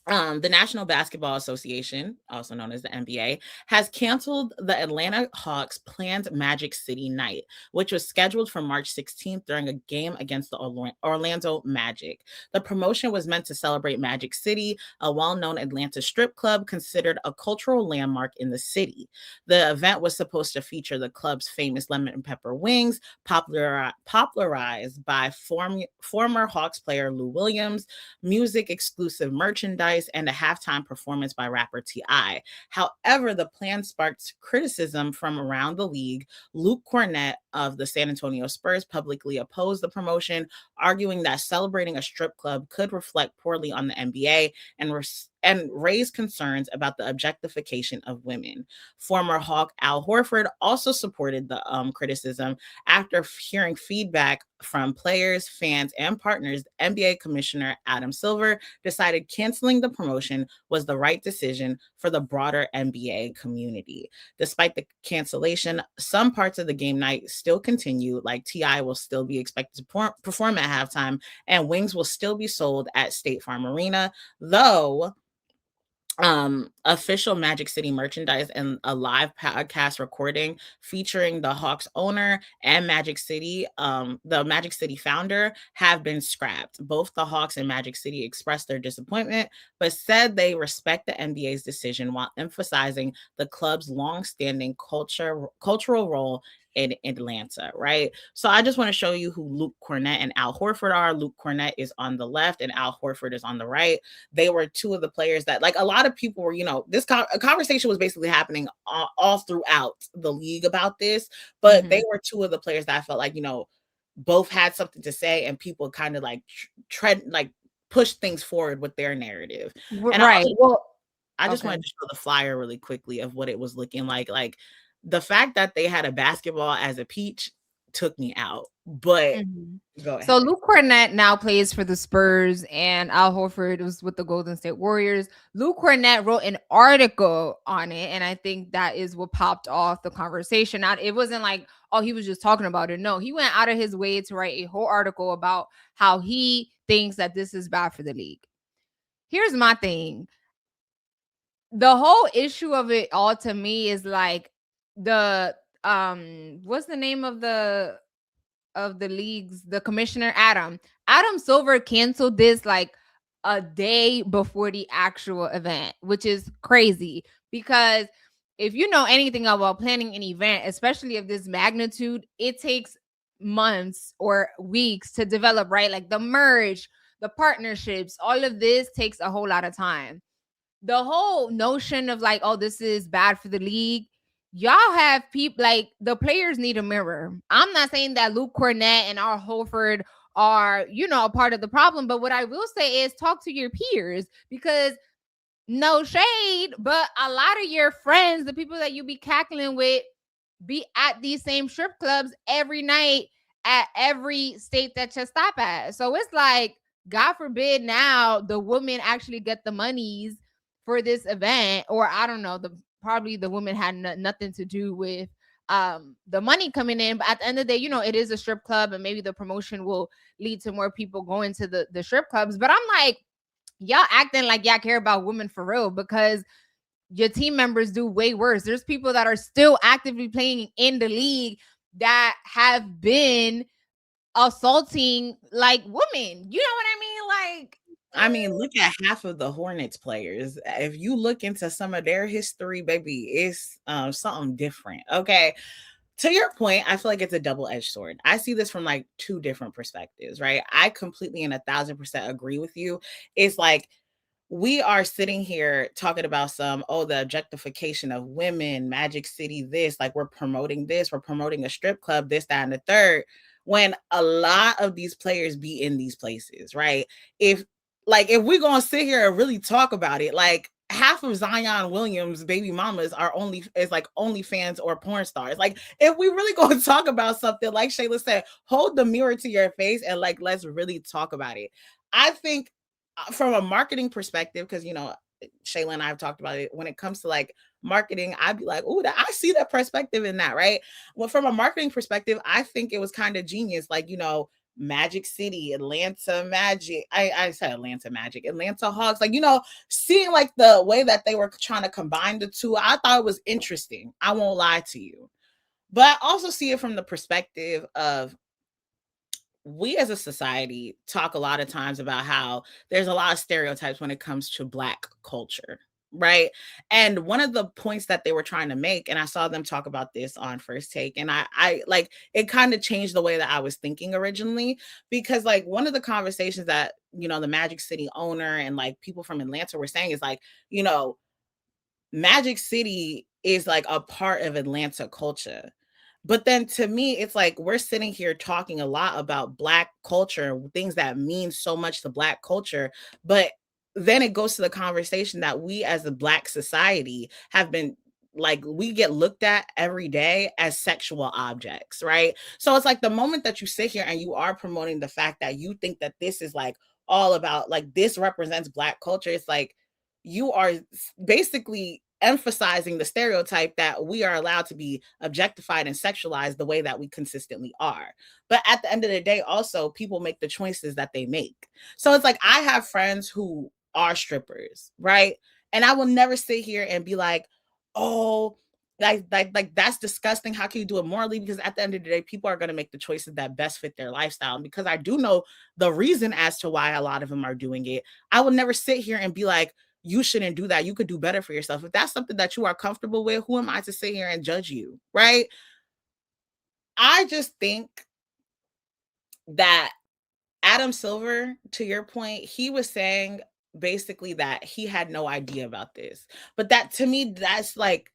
the National Basketball Association, also known as the NBA, has canceled the Atlanta Hawks' planned Magic City night, which was scheduled for March 16th during a game against the Orlando Magic. The promotion was meant to celebrate Magic City, a well-known Atlanta strip club considered a cultural landmark in the city. The event was supposed to feature the club's famous lemon and pepper wings, popularized by former Hawks player Lou Williams, music-exclusive merchandise, and a halftime performance by rapper T.I. However, the plan sparked criticism from around the league. Luke Cornett of the San Antonio Spurs publicly opposed the promotion, arguing that celebrating a strip club could reflect poorly on the NBA and raise concerns about the objectification of women. Former Hawk Al Horford also supported the criticism. After hearing feedback from players, fans, and partners, NBA Commissioner Adam Silver decided canceling the promotion was the right decision for the broader NBA community. Despite the cancellation, some parts of the game night still continue, like T.I. will still be expected to perform at halftime, and wings will still be sold at State Farm Arena, though official Magic City merchandise and a live podcast recording featuring the Hawks owner and the Magic City founder have been scrapped. Both the Hawks and Magic City expressed their disappointment, but said they respect the NBA's decision while emphasizing the club's long-standing cultural role in Atlanta, right? So I just want to show you who Luke Cornett and Al Horford are. Luke Cornett is on the left and Al Horford is on the right. They were two of the players that, like, a lot of people were, this conversation was basically happening all throughout the league about this, but they were two of the players that I felt like, both had something to say, and people kind of like push things forward with their narrative. And right. I just wanted to show the flyer really quickly of what it was looking like. Like, the fact that they had a basketball as a peach took me out. But go ahead. So Luke Cornett now plays for the Spurs, and Al Horford was with the Golden State Warriors. Luke Cornett wrote an article on it, and I think that is what popped off the conversation. It wasn't like, oh, he was just talking about it. No, he went out of his way to write a whole article about how he thinks that this is bad for the league. Here's my thing. The whole issue of it all to me is like, the what's the name of the league's the commissioner, Adam Silver canceled this like a day before the actual event, which is crazy, because if you know anything about planning an event, especially of this magnitude, it takes months or weeks to develop, right? Like the merge, the partnerships, all of this takes a whole lot of time. The whole notion of like, oh, this is bad for the league, y'all have people like the players need a mirror. I'm not saying that Luke Cornett and Al Horford are, a part of the problem, but what I will say is talk to your peers, because no shade, but a lot of your friends, the people that you be cackling with, be at these same strip clubs every night at every state that you stop at. So it's like, God forbid now the women actually get the monies for this event, or I don't know, the probably the women had nothing to do with the money coming in. But at the end of the day, you know, it is a strip club, and maybe the promotion will lead to more people going to the strip clubs. But I'm like, y'all acting like y'all care about women for real, because your team members do way worse. There's people that are still actively playing in the league that have been assaulting like women. You know what I mean? Like, I mean, look at half of the Hornets players. If you look into some of their history, baby, it's something different. Okay. To your point, I feel like it's a double-edged sword. I see this from like two different perspectives, right? I completely and 1,000% agree with you. It's like we are sitting here talking about the objectification of women, Magic City, this, like we're promoting this, we're promoting a strip club, this, that, and the third, when a lot of these players be in these places, right? If we're gonna sit here and really talk about it, like half of Zion Williams' baby mamas are OnlyFans or porn stars. Like, if we really gonna talk about something, like Shayla said, hold the mirror to your face and like let's really talk about it. I think from a marketing perspective, because Shayla and I have talked about it, when it comes to like marketing, I'd be like, oh, I see that perspective in that, right? Well, from a marketing perspective, I think it was kind of genius. Like, Magic City, Atlanta Magic. I said Atlanta Magic, Atlanta Hawks. Like, seeing like the way that they were trying to combine the two, I thought it was interesting. I won't lie to you. But I also see it from the perspective of, we as a society talk a lot of times about how there's a lot of stereotypes when it comes to Black culture, right? And one of the points that they were trying to make, and I saw them talk about this on First Take, and I like, it kind of changed the way that I was thinking originally, because like one of the conversations that the Magic City owner and like people from Atlanta were saying is like, Magic City is like a part of Atlanta culture. But then to me, it's like we're sitting here talking a lot about Black culture and things that mean so much to Black culture. But then it goes to the conversation that we as a Black society have been like, we get looked at every day as sexual objects, right? So it's like the moment that you sit here and you are promoting the fact that you think that this is like all about, like, this represents Black culture, it's like you are basically emphasizing the stereotype that we are allowed to be objectified and sexualized the way that we consistently are. But at the end of the day, also, people make the choices that they make. So it's like, I have friends who are strippers, right? And I will never sit here and be like, oh, like that's disgusting. How can you do it morally? Because at the end of the day, people are going to make the choices that best fit their lifestyle. And because I do know the reason as to why a lot of them are doing it, I will never sit here and be like, you shouldn't do that. You could do better for yourself. If that's something that you are comfortable with, who am I to sit here and judge you, right? I just think that Adam Silver, to your point, he was saying basically that he had no idea about this. But that, to me, that's like,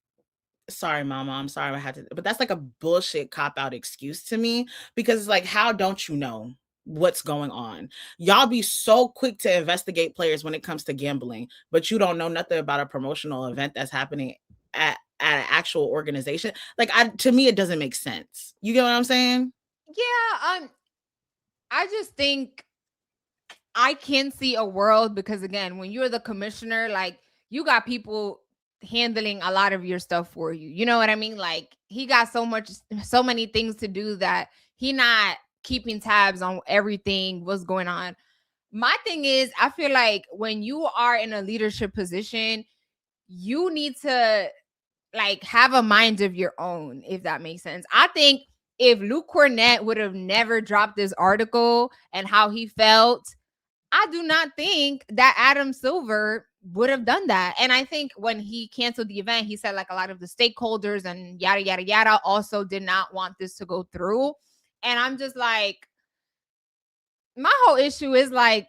sorry, mama, I'm sorry I had to, but that's like a bullshit cop-out excuse to me, because it's like, how don't you know what's going on? Y'all be so quick to investigate players when it comes to gambling, but you don't know nothing about a promotional event that's happening at an actual organization. Like, to me, it doesn't make sense. You get what I'm saying? yeah, I just think I can see a world, because again, when you're the commissioner, like, you got people handling a lot of your stuff for you. You know what I mean? Like, he got so many things to do that he not keeping tabs on everything what's going on. My thing is, I feel like when you are in a leadership position, you need to like have a mind of your own, if that makes sense. I think if Luke Cornett would have never dropped this article and how he felt, I do not think that Adam Silver would have done that. And I think when he canceled the event, he said like a lot of the stakeholders and yada, yada, yada also did not want this to go through. And I'm just like, my whole issue is like,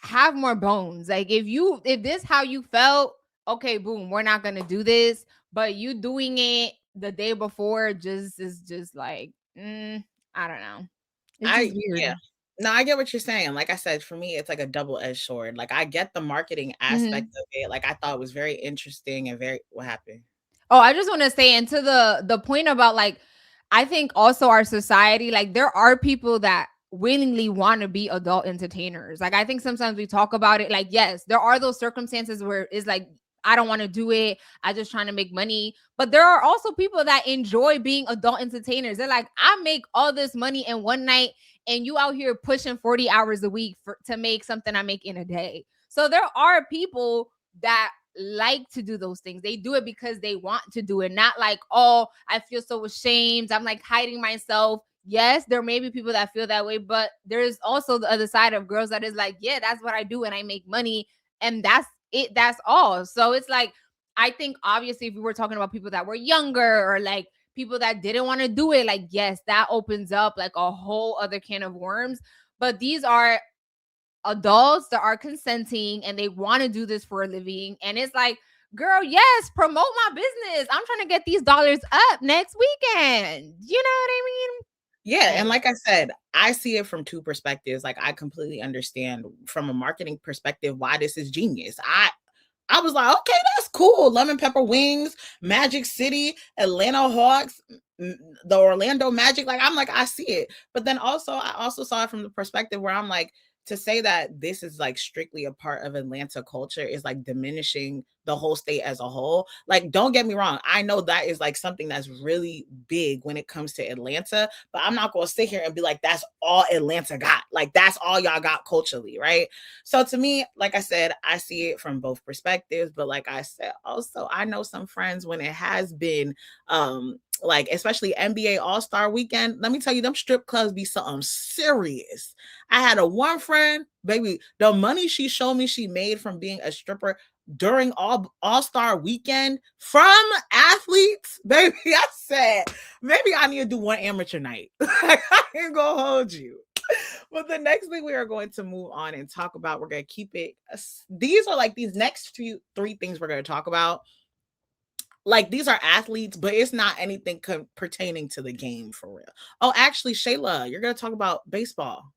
have more bones. Like, if this how you felt, okay, boom, we're not gonna do this. But you doing it the day before is just like, I don't know. It's just weird. Yeah. No, I get what you're saying. Like I said, for me, it's like a double-edged sword. Like I get the marketing aspect Mhm. of it. Like I thought it was very interesting and very what happened? Oh, I just want to say, into the point about like, I think also our society, like there are people that willingly want to be adult entertainers. Like I think sometimes we talk about it, like yes, there are those circumstances where it's like I don't want to do it. I just trying to make money. But there are also people that enjoy being adult entertainers. They're like, I make all this money in one night, and you out here pushing 40 hours a week to make something I make in a day. So there are people that like to do those things. They do it because they want to do it, not like, oh, I feel so ashamed, I'm like hiding myself. Yes, there may be people that feel that way, but there's also the other side of girls that is like, yeah, that's what I do and I make money, and that's it, that's all. So it's like, I think obviously if we were talking about people that were younger or like people that didn't want to do it, like yes, that opens up like a whole other can of worms. But these are adults that are consenting and they want to do this for a living. And it's like, girl, yes, promote my business. I'm trying to get these dollars up next weekend. You know what I mean? Yeah, and like I said, I see it from two perspectives. Like I completely understand from a marketing perspective why this is genius. I was like, okay, that's cool. Lemon pepper wings, Magic City, Atlanta Hawks, the Orlando Magic. Like I'm like, I see it. But then also, I also saw it from the perspective where I'm like, to say that this is like strictly a part of Atlanta culture is like diminishing the whole state as a whole. Like, don't get me wrong. I know that is like something that's really big when it comes to Atlanta, but I'm not going to sit here and be like, that's all Atlanta got. Like, that's all y'all got culturally, right? So to me, like I said, I see it from both perspectives. But like I said, also, I know some friends when it has been, like especially NBA All-Star weekend, let me tell you, them strip clubs be something serious. I had a one friend, baby, the money she showed me she made from being a stripper during All-Star weekend from athletes, baby. I said, maybe I need to do one amateur night. I ain't gonna hold you. But the next thing we are going to move on and talk about, we're going to keep it. These are like these next three things we're going to talk about. Like these are athletes, but it's not anything pertaining to the game for real. Oh, actually, Shayla, you're going to talk about baseball.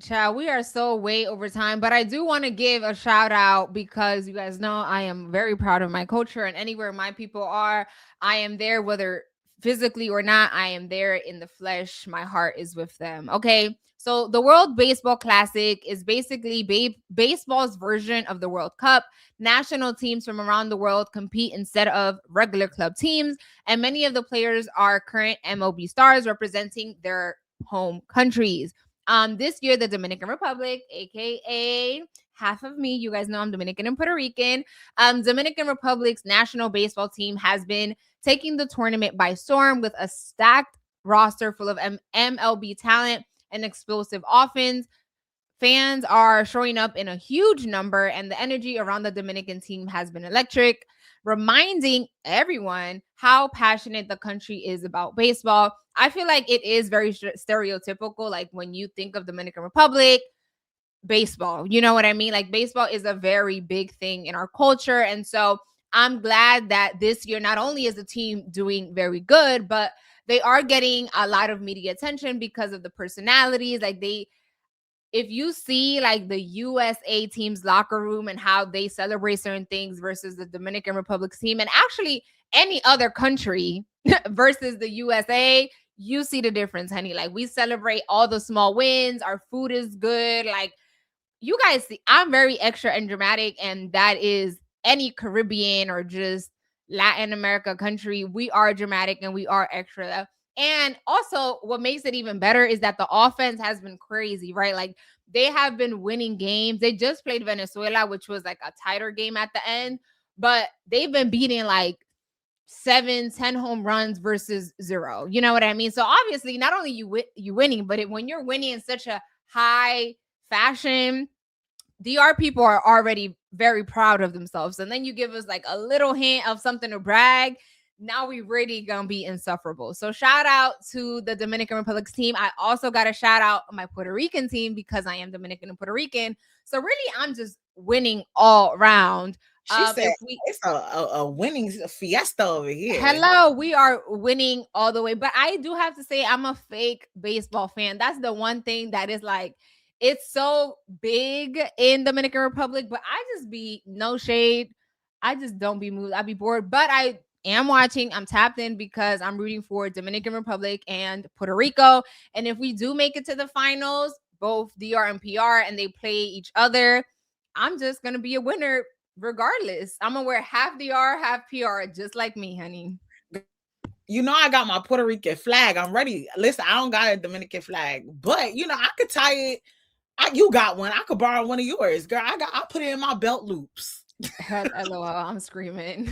Child, we are so way over time, but I do want to give a shout out because you guys know I am very proud of my culture, and anywhere my people are, I am there, whether physically or not. I am there in the flesh. My heart is with them. Okay. So the World Baseball Classic is basically baseball's version of the World Cup. National teams from around the world compete instead of regular club teams, and many of the players are current MLB stars representing their home countries. This year, the Dominican Republic, aka half of me, you guys know I'm Dominican and Puerto Rican. Dominican Republic's national baseball team has been taking the tournament by storm with a stacked roster full of MLB talent and explosive offense. Fans are showing up in a huge number, and the energy around the Dominican team has been electric, reminding everyone how passionate the country is about baseball. I feel like it is very stereotypical. Like when you think of Dominican Republic, baseball, you know what I mean? Like baseball is a very big thing in our culture. And so I'm glad that this year, not only is the team doing very good, but they are getting a lot of media attention because of the personalities. Like if you see like the USA team's locker room and how they celebrate certain things versus the Dominican Republic's team, and actually any other country versus the USA, you see the difference, honey. Like we celebrate all the small wins. Our food is good. Like you guys see, I'm very extra and dramatic, and that is any Caribbean or just Latin America country. We are dramatic and we are extra. And also, what makes it even better is that the offense has been crazy, right? Like they have been winning games. They just played Venezuela, which was like a tighter game at the end, but they've been beating like 7-10 home runs versus 0. You know what I mean? So obviously, not only you winning, but when you're winning in such a high fashion, DR people are already very proud of themselves. And then you give us like a little hint of something to brag. Now we really gonna be insufferable. So shout out to the Dominican Republic's team. I also got to shout out my Puerto Rican team because I am Dominican and Puerto Rican. So really, I'm just winning all around. She said If we it's a winning fiesta over here. Hello, we are winning all the way. But I do have to say, I'm a fake baseball fan. That's the one thing that is like, it's so big in Dominican Republic, but I just be no shade. I just don't be moved. I be bored. But I am watching. I'm tapped in because I'm rooting for Dominican Republic and Puerto Rico. And if we do make it to the finals, both DR and PR, and they play each other, I'm just gonna be a winner regardless. I'm gonna wear half DR, half PR, just like me, honey. You know, I got my Puerto Rican flag. I'm ready. Listen, I don't got a Dominican flag, but you know, I could tie it. You got one. I could borrow one of yours, girl. I put it in my belt loops. LOL, I'm screaming.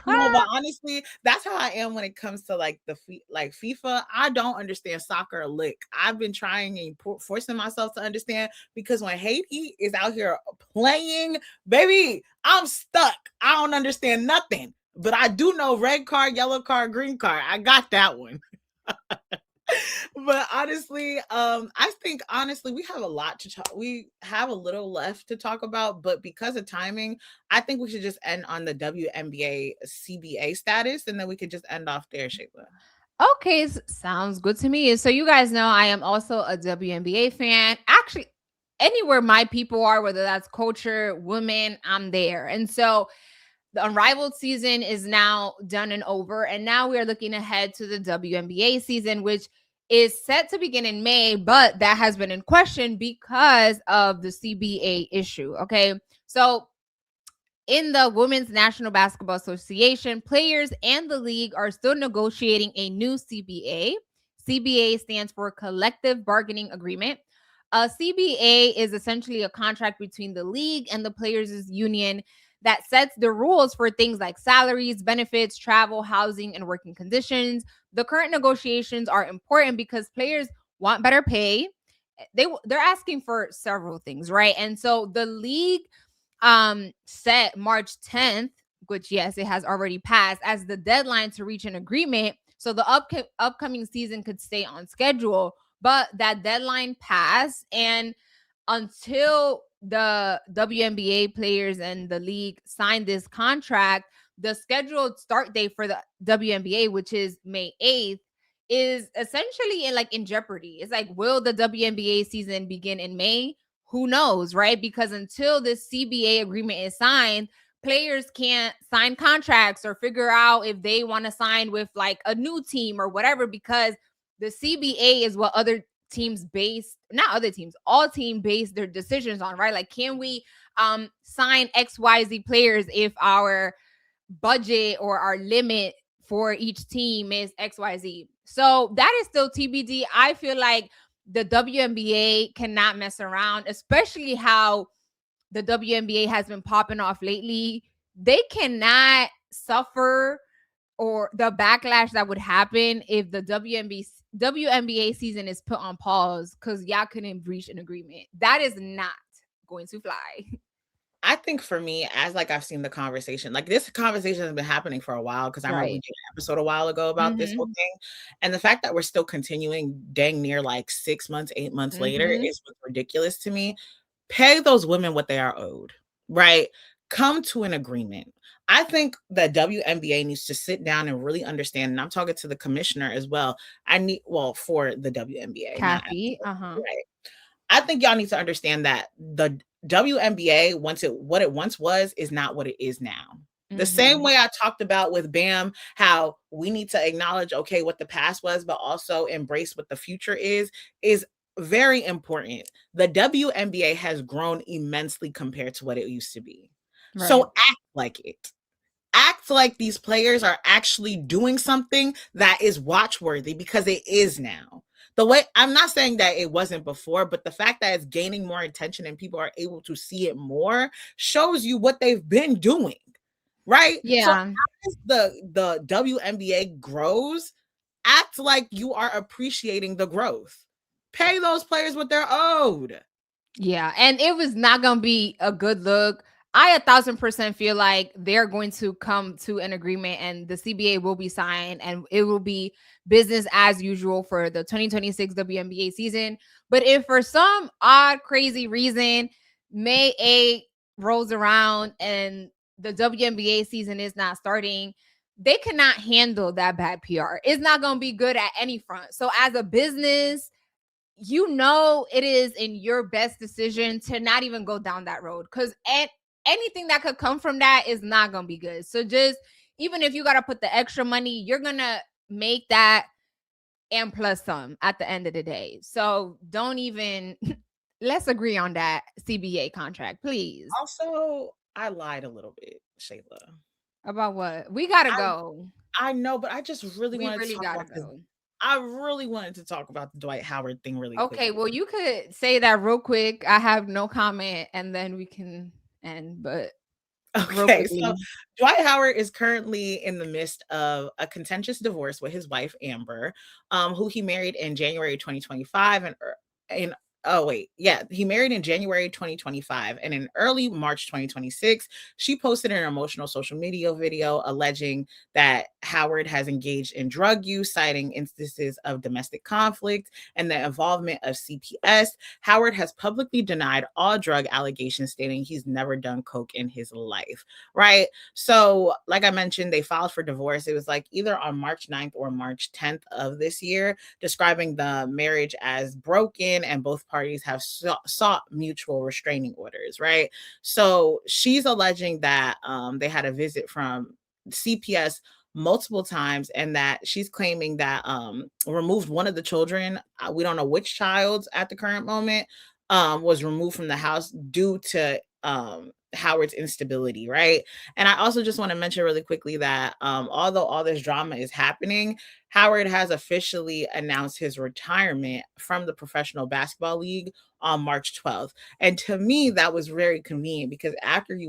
No, but honestly, that's how I am when it comes to like FIFA. I don't understand soccer a lick. I've been trying and forcing myself to understand, because when Haiti is out here playing, baby, I'm stuck. I don't understand nothing, but I do know red card, yellow card, green card. I got that one. But honestly, I think we have a lot to talk. We have a little left to talk about, but because of timing, I think we should just end on the WNBA CBA status, and then we could just end off there, Shayla. Okay, sounds good to me. So you guys know I am also a WNBA fan. Actually, anywhere my people are, whether that's culture, women, I'm there. And so the Unrivaled season is now done and over. And now we are looking ahead to the WNBA season, which is set to begin in May, but that has been in question because of the CBA issue. Okay. So in the Women's National Basketball Association, players and the league are still negotiating a new CBA. CBA stands for Collective Bargaining Agreement. A CBA is essentially a contract between the league and the players' union that sets the rules for things like salaries, benefits, travel, housing, and working conditions. The current negotiations are important because players want better pay. They're asking for several things, right? And so the league set March 10th, which yes, it has already passed, as the deadline to reach an agreement so the upcoming season could stay on schedule. But that deadline passed, and until the WNBA players and the league signed this contract, the scheduled start date for the WNBA, which is May 8th, is essentially in jeopardy. It's like, will the WNBA season begin in May? Who knows, right? Because until this CBA agreement is signed, players can't sign contracts or figure out if they want to sign with like a new team or whatever, because the CBA is what other teams base, not other teams, all team base their decisions on, right? Like, can we sign XYZ players if our budget or our limit for each team is XYZ? So that is still TBD. I feel like the WNBA cannot mess around, especially how the WNBA has been popping off lately. They cannot suffer or the backlash that would happen if the WNBA season is put on pause because y'all couldn't reach an agreement. That is not going to fly. I think for me, as like I've seen the conversation, like this conversation has been happening for a while, because I remember we did an episode a while ago about this whole thing. And the fact that we're still continuing dang near like 6 months, 8 months later is what's ridiculous to me. Pay those women what they are owed, right? Come to an agreement. I think that WNBA needs to sit down and really understand, and I'm talking to the commissioner as well. For the WNBA. Kathy, right. I think y'all need to understand that the WNBA, what it once was, is not what it is now. The same way I talked about with Bam, how we need to acknowledge, okay, what the past was, but also embrace what the future is very important. The WNBA has grown immensely compared to what it used to be. Right. So act like it. Act like these players are actually doing something that is watchworthy, because it is now. The way, I'm not saying that it wasn't before, but the fact that it's gaining more attention and people are able to see it more shows you what they've been doing, right? Yeah. So as the WNBA grows, act like you are appreciating the growth. Pay those players what they're owed. Yeah, and it was not going to be a good look. I 1,000% feel like they're going to come to an agreement and the CBA will be signed and it will be business as usual for the 2026 WNBA season. But if for some odd, crazy reason May 8 rolls around and the WNBA season is not starting, they cannot handle that bad PR. It's not going to be good at any front. So as a business, you know, it is in your best decision to not even go down that road, because anything that could come from that is not going to be good. So just, even if you got to put the extra money, you're going to make that and plus some at the end of the day. So don't even, let's agree on that CBA contract, please. Also, I lied a little bit, Shayla. About what? We got to go. I know, but I just really wanted to talk about go. I really wanted to talk about the Dwight Howard thing really quickly. Okay, well, you could say that real quick. I have no comment, and then we can end, but okay, so Dwight Howard is currently in the midst of a contentious divorce with his wife, Amber, who he married in January 2025, he married in January 2025, and in early March 2026, she posted an emotional social media video alleging that Howard has engaged in drug use, citing instances of domestic conflict and the involvement of CPS. Howard has publicly denied all drug allegations, stating he's never done coke in his life, right? So, like I mentioned, they filed for divorce. It was like either on March 9th or March 10th of this year, describing the marriage as broken, and both parties have sought mutual restraining orders, right? So she's alleging that they had a visit from CPS multiple times, and that she's claiming that removed one of the children. We don't know which child at the current moment was removed from the house due to Howard's instability, right? And I also just want to mention really quickly that although all this drama is happening, Howard has officially announced his retirement from the Professional Basketball League on March 12th. And to me, that was very convenient, because after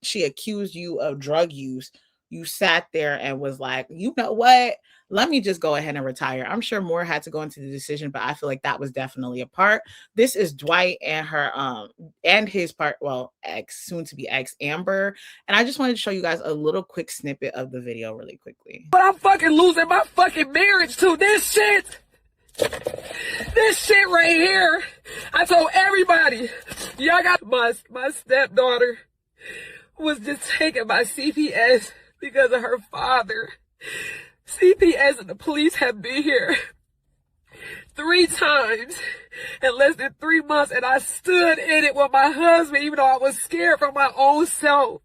she accused you of drug use, you sat there and was like, you know what? Let me just go ahead and retire. I'm sure more had to go into the decision, but I feel like that was definitely a part. This is Dwight and her and his ex, soon to be ex, Amber. And I just wanted to show you guys a little quick snippet of the video really quickly. But I'm fucking losing my fucking marriage to this shit. This shit right here. I told everybody, y'all got my stepdaughter was just taken by CPS because of her father. CPS and the police have been here 3 times in less than 3 months, and I stood in it with my husband, even though I was scared for my own self.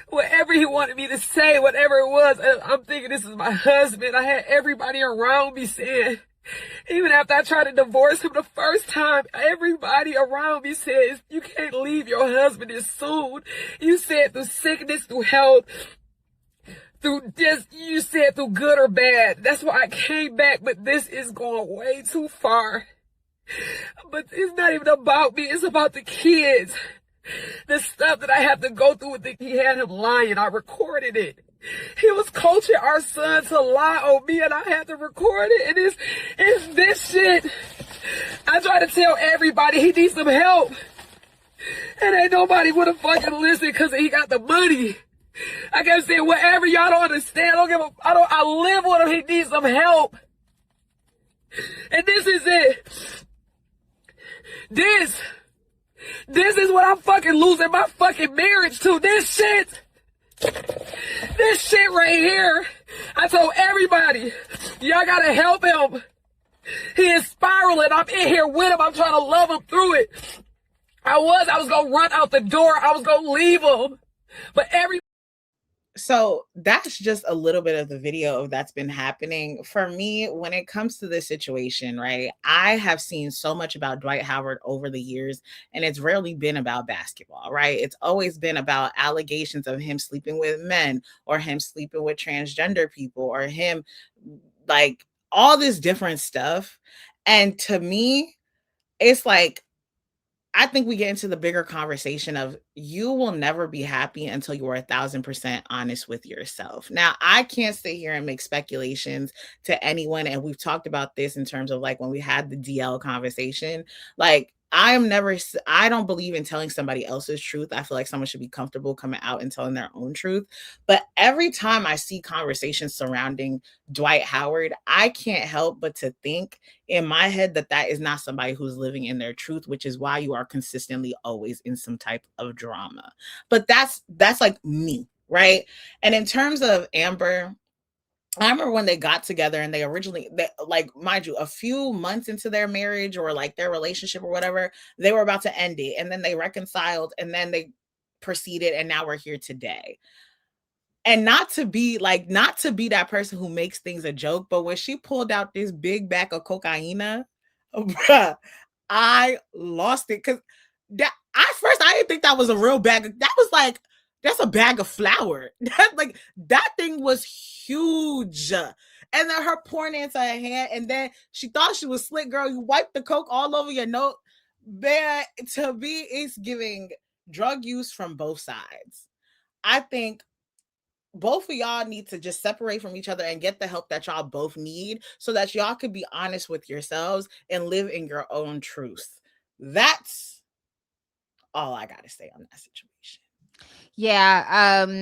Whatever he wanted me to say, whatever it was, I'm thinking this is my husband. I had everybody around me saying, even after I tried to divorce him the first time, everybody around me says, you can't leave your husband this soon. You said through sickness, through health, you said through good or bad. That's why I came back, but this is going way too far. But it's not even about me, it's about the kids. The stuff that I have to go through with he had him lying. I recorded it. He was coaching our son to lie on me, and I had to record it. And it's this shit. I try to tell everybody he needs some help, and ain't nobody would have fucking listened because he got the money. I kept saying, whatever, y'all don't understand. I live with him. He needs some help. And this is it. This is what I'm fucking losing my fucking marriage to. This shit right here. I told everybody, y'all gotta help him. He is spiraling. I'm in here with him. I'm trying to love him through it. I was gonna run out the door. I was gonna leave him. But So that's just a little bit of the video that's been happening. For me, when it comes to this situation, right, I have seen so much about Dwight Howard over the years, and it's rarely been about basketball, right? It's always been about allegations of him sleeping with men, or him sleeping with transgender people, or him, like, all this different stuff. And to me, it's like, I think we get into the bigger conversation of, you will never be happy until you are 1,000% honest with yourself. Now, I can't sit here and make speculations to anyone. And we've talked about this in terms of, like, when we had the DL conversation, like, I don't believe in telling somebody else's truth. I feel like someone should be comfortable coming out and telling their own truth. But every time I see conversations surrounding Dwight Howard, I can't help but to think in my head that is not somebody who's living in their truth, which is why you are consistently always in some type of drama. But that's like me, right? And in terms of Amber, I remember when they got together and they like, mind you, a few months into their marriage or like their relationship or whatever, they were about to end it. And then they reconciled and then they proceeded. And now we're here today. And not to be that person who makes things a joke, but when she pulled out this big bag of cocaine, bruh, I lost it. Cause at first I didn't think that was a real bag. That was like, that's a bag of flour. That thing was huge. And then her pouring into her hand, and then she thought she was slick, girl. You wiped the coke all over your note. Man, to me, it's giving drug use from both sides. I think both of y'all need to just separate from each other and get the help that y'all both need so that y'all could be honest with yourselves and live in your own truth. That's all I got to say on that situation. Yeah.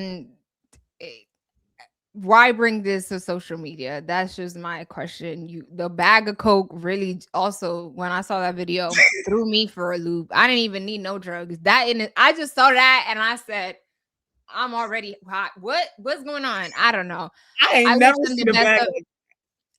Why bring this to social media? That's just my question. The bag of coke really also, when I saw that video, threw me for a loop. I didn't even need no drugs. I just saw that and I said, I'm already hot. What's going on? I don't know. I ain't never seen a bag.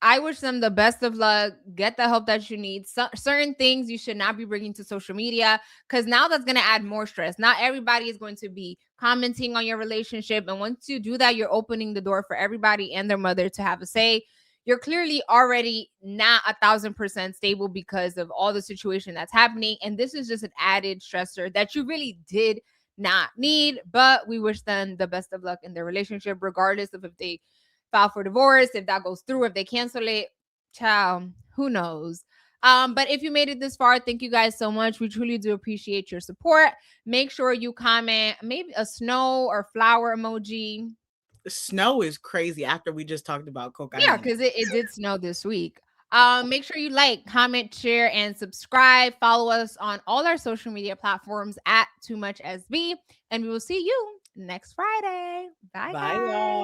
I wish them the best of luck. Get the help that you need. Certain things you should not be bringing to social media because now that's going to add more stress. Not everybody is going to be commenting on your relationship. And once you do that, you're opening the door for everybody and their mother to have a say. You're clearly already not 1,000% stable because of all the situation that's happening. And this is just an added stressor that you really did not need. But we wish them the best of luck in their relationship, regardless of if they file for divorce, if that goes through, if they cancel it, child, who knows? But if you made it this far, thank you guys so much. We truly do appreciate your support. Make sure you comment maybe a snow or flower emoji. Snow is crazy after we just talked about cocaine. Yeah, because it did snow this week. Make sure you like, comment, share, and subscribe. Follow us on all our social media platforms at TooMuchSB. And we will see you next Friday. Bye, y'all.